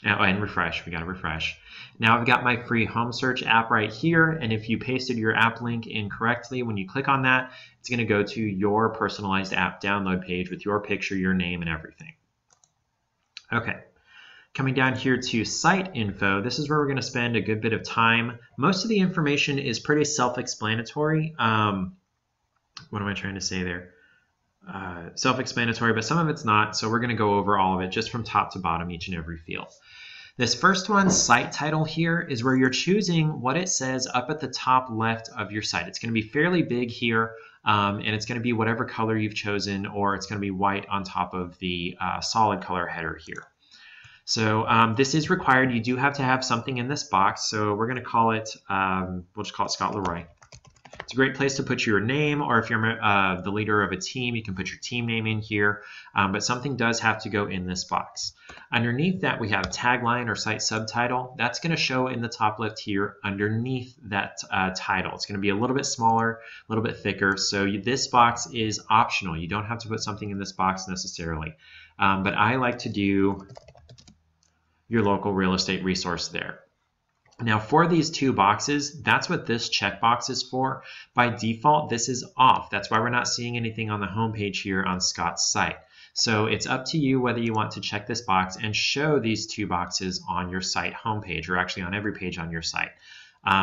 Speaker 1: and refresh, we got to refresh. Now I've got my free home search app right here, and if you pasted your app link incorrectly, when you click on that, it's going to go to your personalized app download page with your picture, your name, and everything. Okay. Coming down here to site info, this is where we're going to spend a good bit of time. Most of the information is pretty self-explanatory. What am I trying to say there? Self-explanatory, but some of it's not, so we're going to go over all of it just from top to bottom, each and every field. This first one, site title here, is where you're choosing what it says up at the top left of your site. It's going to be fairly big here, and it's going to be whatever color you've chosen, or it's going to be white on top of the solid color header here. So this is required. You do have to have something in this box. So we're going to call it, we'll just call it Scott Leroy. It's a great place to put your name, or if you're the leader of a team, you can put your team name in here. But something does have to go in this box. Underneath that, we have tagline or site subtitle. That's going to show in the top left here underneath that title. It's going to be a little bit smaller, a little bit thicker. So this box is optional. You don't have to put something in this box necessarily. But I like to do your local real estate resource there. Now for these two boxes, that's what this checkbox is for. By default, this is off. That's why we're not seeing anything on the homepage here on Scott's site. So it's up to you whether you want to check this box and show these two boxes on your site homepage, or actually on every page on your site.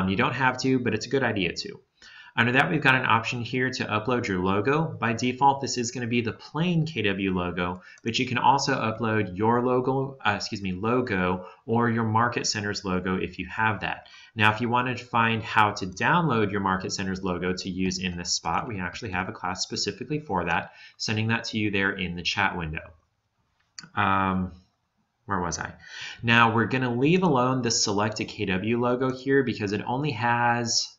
Speaker 1: You don't have to, but it's a good idea to. Under that, we've got an option here to upload your logo. By default, this is going to be the plain KW logo, but you can also upload your logo or your Market Center's logo if you have that. Now, if you wanted to find how to download your Market Center's logo to use in this spot, we actually have a class specifically for that, sending that to you there in the chat window. Where was I? Now, we're going to leave alone the Select a KW logo here because it only has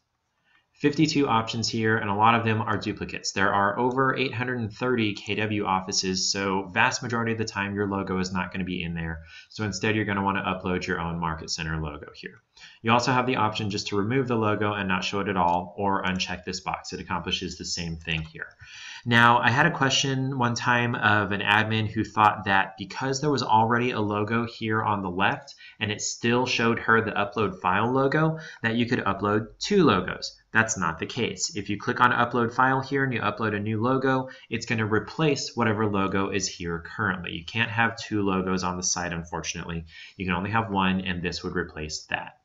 Speaker 1: 52 options here, and a lot of them are duplicates. There are over 830 KW offices, so vast majority of the time your logo is not going to be in there. So instead you're going to want to upload your own Market Center logo here. You also have the option just to remove the logo and not show it at all, or uncheck this box. It accomplishes the same thing here. Now, I had a question one time of an admin who thought that because there was already a logo here on the left and it still showed her the upload file logo, that you could upload two logos. That's not the case. If you click on upload file here and you upload a new logo, it's going to replace whatever logo is here currently. You can't have two logos on the site, unfortunately. You can only have one, and this would replace that.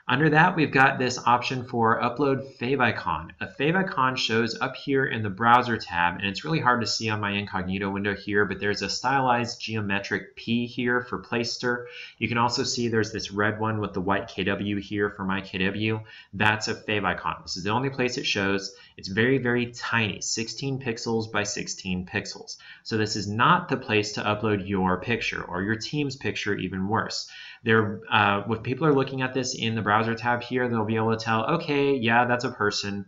Speaker 1: Under that, we've got this option for upload favicon. A favicon shows up here in the browser tab, and it's really hard to see on my incognito window here, but there's a stylized geometric P here for Placester. You can also see there's this red one with the white KW here for my KW. That's a favicon. This is the only place it shows. It's very, very tiny, 16 pixels by 16 pixels. So this is not the place to upload your picture or your team's picture, even worse. When people are looking at this in the browser tab here, they'll be able to tell, okay, yeah, that's a person,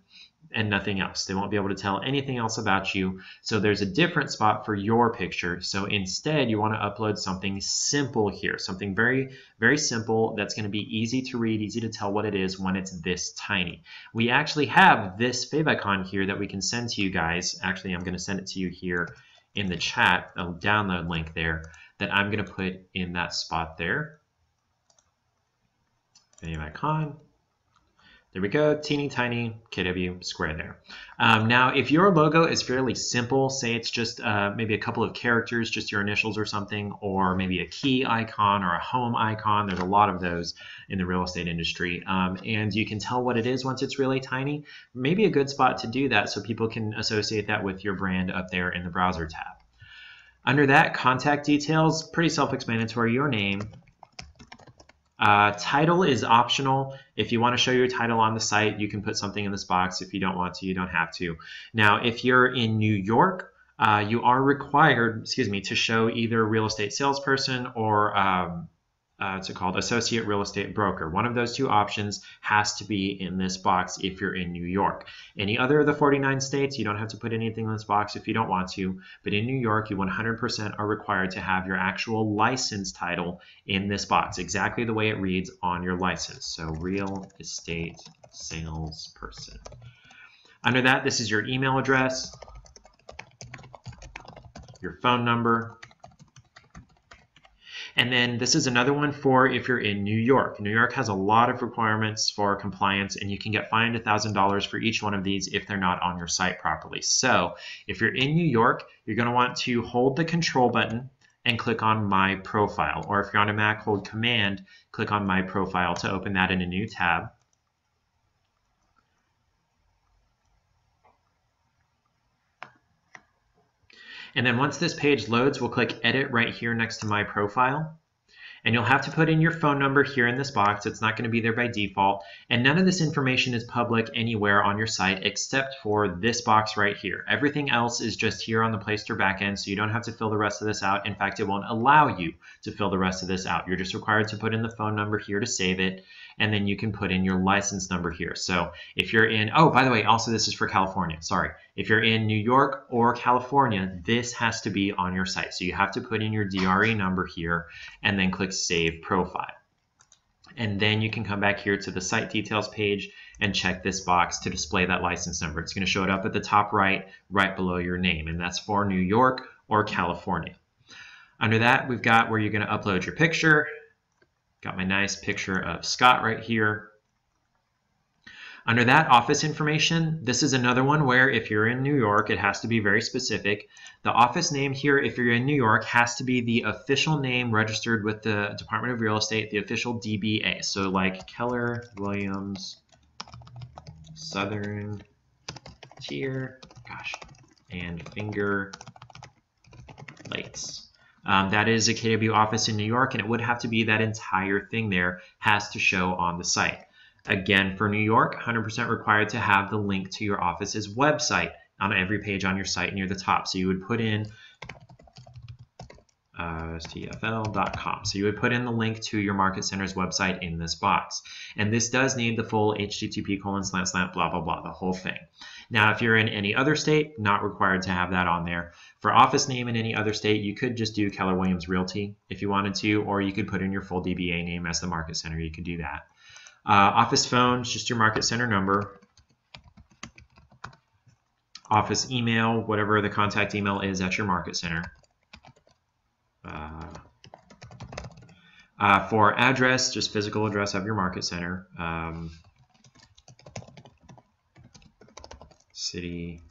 Speaker 1: and nothing else. They won't be able to tell anything else about you. So there's a different spot for your picture. So instead, you want to upload something simple here, something very, very simple that's going to be easy to read, easy to tell what it is when it's this tiny. We actually have this favicon here that we can send to you guys. Actually, I'm going to send it to you here in the chat, a download link there that I'm going to put in that spot there. Favicon. There we go, teeny tiny KW square there. Now, if your logo is fairly simple, say it's just maybe a couple of characters, just your initials or something, or maybe a key icon or a home icon, there's a lot of those in the real estate industry, and you can tell what it is once it's really tiny, maybe a good spot to do that so people can associate that with your brand up there in the browser tab. Under that, contact details, pretty self-explanatory, your name. Title is optional. If you want to show your title on the site, you can put something in this box. If you don't want to, you don't have to. Now, if you're in New York, you are required, to show either real estate salesperson or what's it called, associate real estate broker. One of those two options has to be in this box if you're in New York. Any other of the 49 states, you don't have to put anything in this box if you don't want to, but in New York, you 100% are required to have your actual license title in this box, exactly the way it reads on your license. So real estate salesperson. Under that, this is your email address, your phone number, and then this is another one for if you're in New York. New York has a lot of requirements for compliance, and you can get fined $1,000 for each one of these if they're not on your site properly. So if you're in New York, you're going to want to hold the control button and click on My Profile. Or if you're on a Mac, hold Command, click on My Profile to open that in a new tab. And then once this page loads, we'll click Edit right here next to My Profile. And you'll have to put in your phone number here in this box. It's not going to be there by default. And none of this information is public anywhere on your site except for this box right here. Everything else is just here on the Placester backend, so you don't have to fill the rest of this out. In fact, it won't allow you to fill the rest of this out. You're just required to put in the phone number here to save it, and then you can put in your license number here. So if you're in, oh, by the way, also this is for California, sorry. If you're in New York or California, this has to be on your site. So you have to put in your DRE number here and then click Save Profile. And then you can come back here to the site details page and check this box to display that license number. It's going to show it up at the top right below your name, and that's for New York or California. Under that, we've got where you're going to upload your picture. Got my nice picture of Scott right here. Under that, office information, this is another one where if you're in New York, it has to be very specific. The office name here, if you're in New York, has to be the official name registered with the Department of Real Estate, the official DBA. So like Keller Williams Southern Tier, and Finger Lakes. That is a KW office in New York, and it would have to be that entire thing there has to show on the site. Again, for New York, 100% required to have the link to your office's website on every page on your site near the top. So you would put in stfl.com. So you would put in the link to your market center's website in this box. And this does need the full http:// blah, blah, blah, the whole thing. Now, if you're in any other state, not required to have that on there. For office name in any other state, you could just do Keller Williams Realty if you wanted to, or you could put in your full DBA name as the market center. You could do that. Office phone is just your market center number. Office email, whatever the contact email is at your market center. For address, just physical address of your market center. City,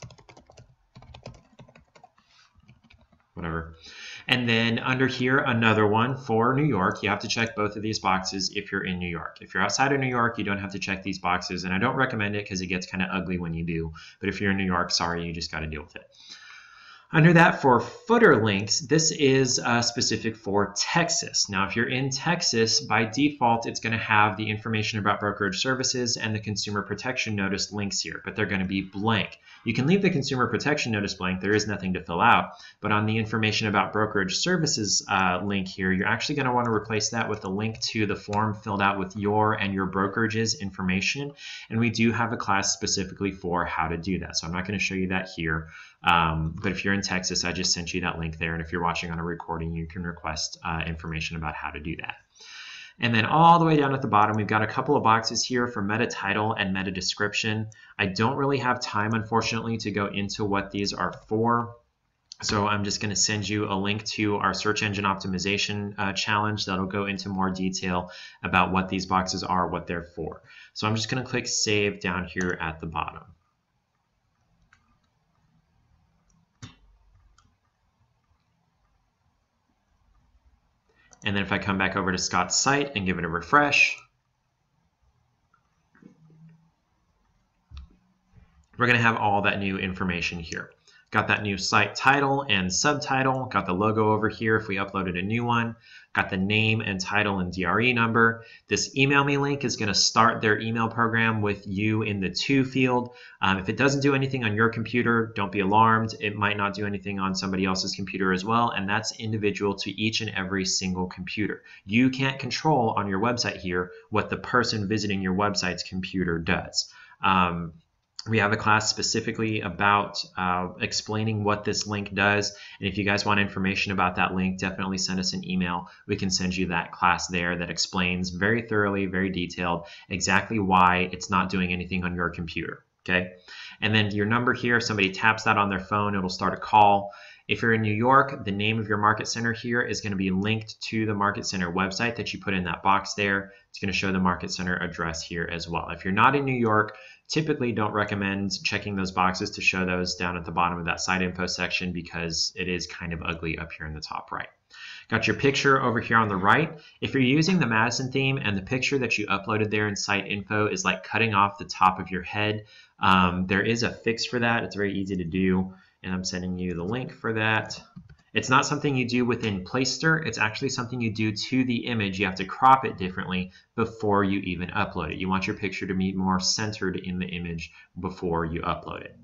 Speaker 1: whatever. And then under here, another one for New York. You have to check both of these boxes if you're in New York. If you're outside of New York, you don't have to check these boxes. And I don't recommend it because it gets kind of ugly when you do. But if you're in New York, sorry, you just got to deal with it. Under that, for footer links, this is specific for Texas. Now, if you're in Texas, by default, it's going to have the information about brokerage services and the consumer protection notice links here, but they're going to be blank. You can leave the consumer protection notice blank. There is nothing to fill out. But on the information about brokerage services link here, you're actually going to want to replace that with a link to the form filled out with your and your brokerage's information. And we do have a class specifically for how to do that. So I'm not going to show you that here. But if you're in Texas, I just sent you that link there. And if you're watching on a recording, you can request information about how to do that. And then all the way down at the bottom, we've got a couple of boxes here for meta title and meta description. I don't really have time, unfortunately, to go into what these are for. So I'm just going to send you a link to our search engine optimization challenge that'll go into more detail about what these boxes are, what they're for. So I'm just going to click save down here at the bottom. And then if I come back over to Scott's site and give it a refresh, we're going to have all that new information here. Got that new site title and subtitle, got the logo over here if we uploaded a new one, got the name and title and DRE number. This email me link is going to start their email program with you in the to field. If it doesn't do anything on your computer, don't be alarmed. It might not do anything on somebody else's computer as well, and that's individual to each and every single computer. You can't control on your website here what the person visiting your website's computer does. We have a class specifically about explaining what this link does. And if you guys want information about that link, definitely send us an email. We can send you that class there that explains very thoroughly, very detailed, exactly why it's not doing anything on your computer. Okay. And then your number here, if somebody taps that on their phone, it'll start a call. If you're in New York, the name of your market center here is going to be linked to the market center website that you put in that box there. It's going to show the market center address here as well. If you're not in New York, typically don't recommend checking those boxes to show those down at the bottom of that site info section because it is kind of ugly up here in the top right. Got your picture over here on the right. If you're using the Madison theme and the picture that you uploaded there in site info is like cutting off the top of your head, there is a fix for that. It's very easy to do. And I'm sending you the link for that. It's not something you do within Placester. It's actually something you do to the image. You have to crop it differently before you even upload it. You want your picture to be more centered in the image before you upload it.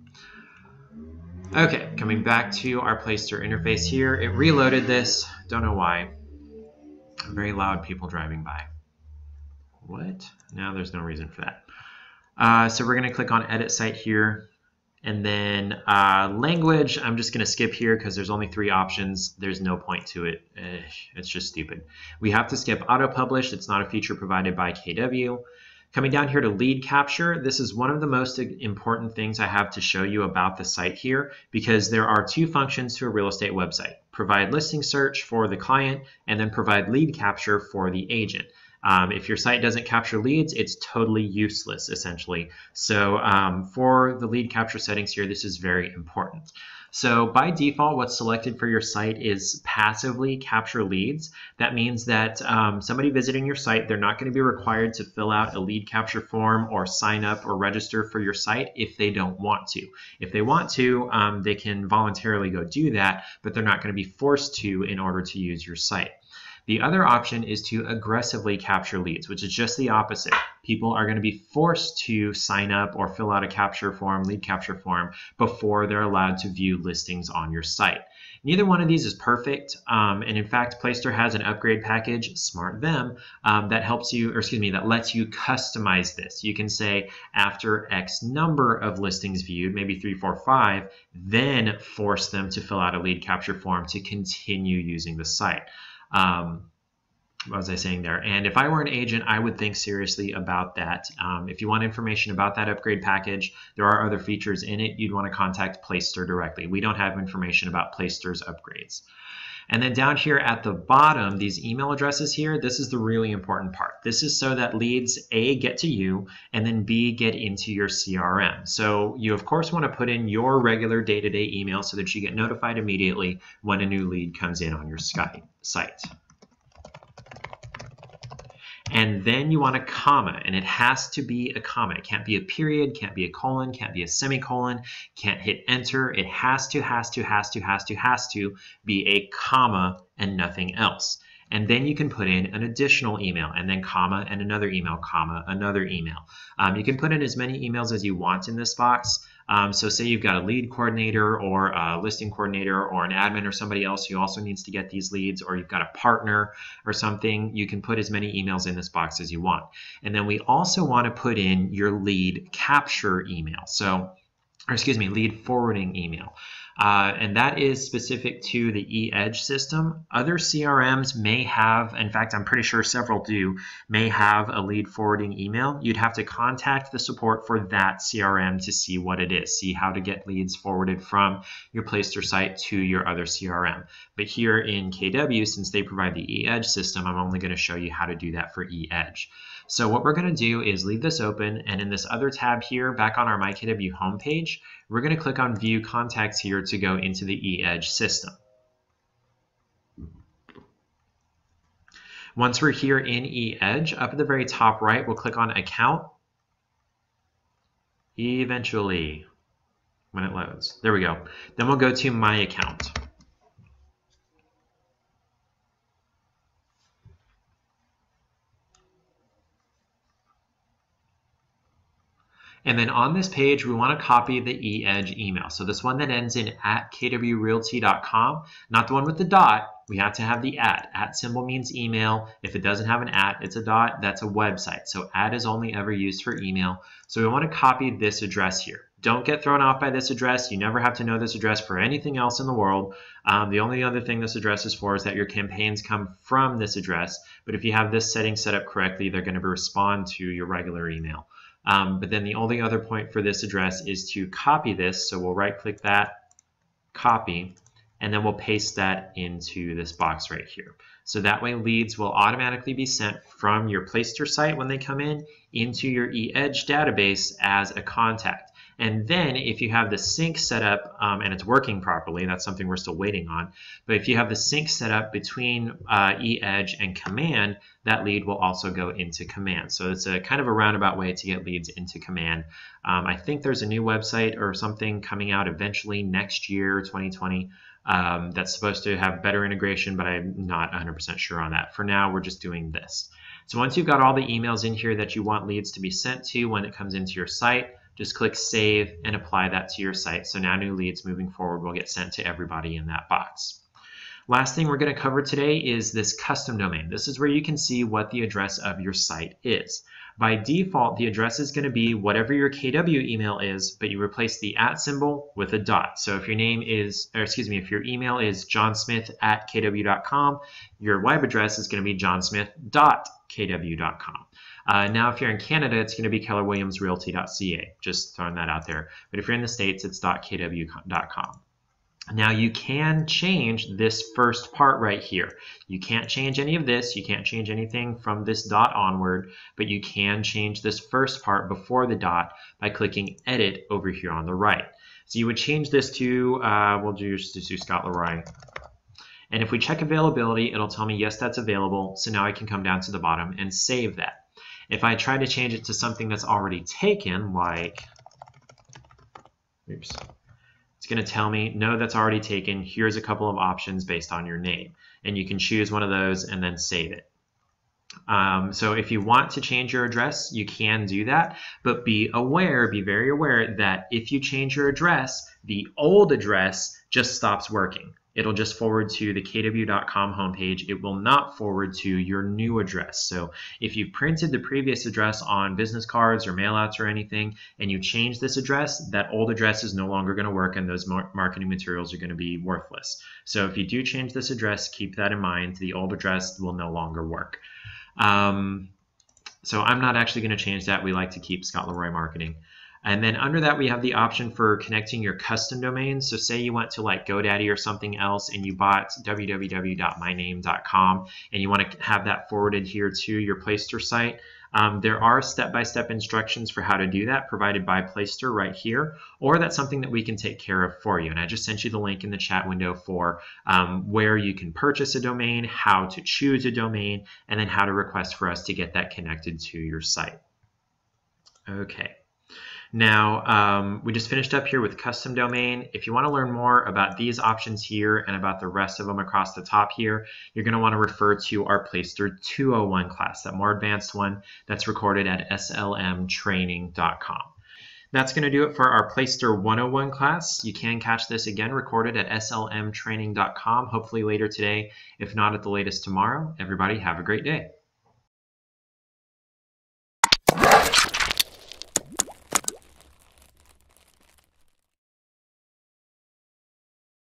Speaker 1: Okay, coming back to our Placester interface here. It reloaded this. Don't know why. Very loud people driving by. What? No, there's no reason for that. So we're going to click on Edit Site here. And then language, I'm just going to skip here because there's only 3 options. There's no point to it. It's just stupid. We have to skip auto-publish. It's not a feature provided by KW. Coming down here to lead capture, this is one of the most important things I have to show you about the site here because there are 2 functions to a real estate website. Provide listing search for the client and then provide lead capture for the agent. If your site doesn't capture leads, it's totally useless, essentially. So for the lead capture settings here, this is very important. So by default, what's selected for your site is passively capture leads. That means that somebody visiting your site, they're not going to be required to fill out a lead capture form or sign up or register for your site if they don't want to. If they want to, they can voluntarily go do that, but they're not going to be forced to in order to use your site. The other option is to aggressively capture leads, which is just the opposite. People are going to be forced to sign up or fill out a capture form, lead capture form, before they're allowed to view listings on your site. Neither one of these is perfect, and in fact, Placester has an upgrade package, Smart Them, that helps you, or excuse me, that lets you customize this. You can say after X number of listings viewed, maybe 3, 4, 5, then force them to fill out a lead capture form to continue using the site. what was I saying there? And if I were an agent, I would think seriously about that. If you want information about that upgrade package, there are other features in it. You'd want to contact Placester directly. We don't have information about Placester's upgrades. And then down here at the bottom, these email addresses here, this is the really important part. This is so that leads, A, get to you, and then B, get into your CRM. So you, of course, want to put in your regular day-to-day email so that you get notified immediately when a new lead comes in on your site. And then you want a comma, and it has to be a comma. It can't be a period, can't be a colon, can't be a semicolon, can't hit enter. It has to be a comma and nothing else. And then you can put in an additional email, and then comma and another email, comma, another email. You can put in as many emails as you want in this box. So say you've got a lead coordinator or a listing coordinator or an admin or somebody else who also needs to get these leads, or you've got a partner or something, you can put as many emails in this box as you want. And then we also want to put in your lead capture email. Lead forwarding email. And that is specific to the eEdge system. Other CRMs may have, in fact, I'm pretty sure several do, may have a lead forwarding email. You'd have to contact the support for that CRM to see what it is, see how to get leads forwarded from your Placester site to your other CRM. But here in KW, since they provide the eEdge system, I'm only going to show you how to do that for eEdge. So what we're going to do is leave this open, and in this other tab here, back on our MyKW homepage, we're going to click on View Contacts here to go into the eEdge system. Once we're here in eEdge, up at the very top right, we'll click on Account. Eventually, when it loads. There we go. Then we'll go to My Account. And then on this page, we want to copy the eEdge email. So this one that ends in @kwrealty.com, not the one with the dot. We have to have the @ symbol means email. If it doesn't have an @ it's a dot, that's a website. So @ is only ever used for email. So we want to copy this address here. Don't get thrown off by this address. You never have to know this address for anything else in the world. The only other thing this address is for is that your campaigns come from this address. But if you have this setting set up correctly, they're going to respond to your regular email. But then the only other point for this address is to copy this. So we'll right click that, copy, and then we'll paste that into this box right here. So that way leads will automatically be sent from your Placester site when they come in into your eEdge database as a contact. And then if you have the sync set up and it's working properly, that's something we're still waiting on, but if you have the sync set up between eEdge and Command, that lead will also go into Command. So it's a kind of a roundabout way to get leads into Command. I think there's a new website or something coming out eventually next year, 2020, that's supposed to have better integration, but I'm not 100% sure on that. For now, we're just doing this. So once you've got all the emails in here that you want leads to be sent to when it comes into your site, just click Save and apply that to your site. So now new leads moving forward will get sent to everybody in that box. Last thing we're going to cover today is this custom domain. This is where you can see what the address of your site is. By default, the address is going to be whatever your KW email is, but you replace the @ symbol with a dot. So if your name is, if your email is johnsmith@kw.com, your web address is going to be johnsmith.kw.com. Now, if you're in Canada, it's going to be kellerwilliamsrealty.ca. Just throwing that out there. But if you're in the States, it's .kw.com. Now, you can change this first part right here. You can't change any of this. You can't change anything from this dot onward, but you can change this first part before the dot by clicking Edit over here on the right. So you would change this to, we'll just do Scott Leroy. And if we check availability, it'll tell me, yes, that's available. So now I can come down to the bottom and save that. If I try to change it to something that's already taken, like, oops. It's going to tell me, no, that's already taken. Here's a couple of options based on your name. And you can choose one of those and then save it. So if you want to change your address, you can do that. But be very aware that if you change your address, the old address just stops working. it'll just forward to the kw.com homepage. It will not forward to your new address. So if you've printed the previous address on business cards or mailouts or anything, and you change this address, that old address is no longer going to work, and those marketing materials are going to be worthless. So if you do change this address, keep that in mind. The old address will no longer work. So I'm not actually going to change that. We like to keep Scott Leroy Marketing. And then under that, we have the option for connecting your custom domains. So say you went to like GoDaddy or something else and you bought www.myname.com and you want to have that forwarded here to your Placester site. There are step-by-step instructions for how to do that provided by Placester right here, or that's something that we can take care of for you. And I just sent you the link in the chat window for where you can purchase a domain, how to choose a domain, and then how to request for us to get that connected to your site. Okay. Now, we just finished up here with custom domain. If you want to learn more about these options here and about the rest of them across the top here, you're going to want to refer to our Placester 201 class, that more advanced one that's recorded at slmtraining.com. That's going to do it for our Placester 101 class. You can catch this again recorded at slmtraining.com, hopefully later today, if not at the latest tomorrow. Everybody have a great day.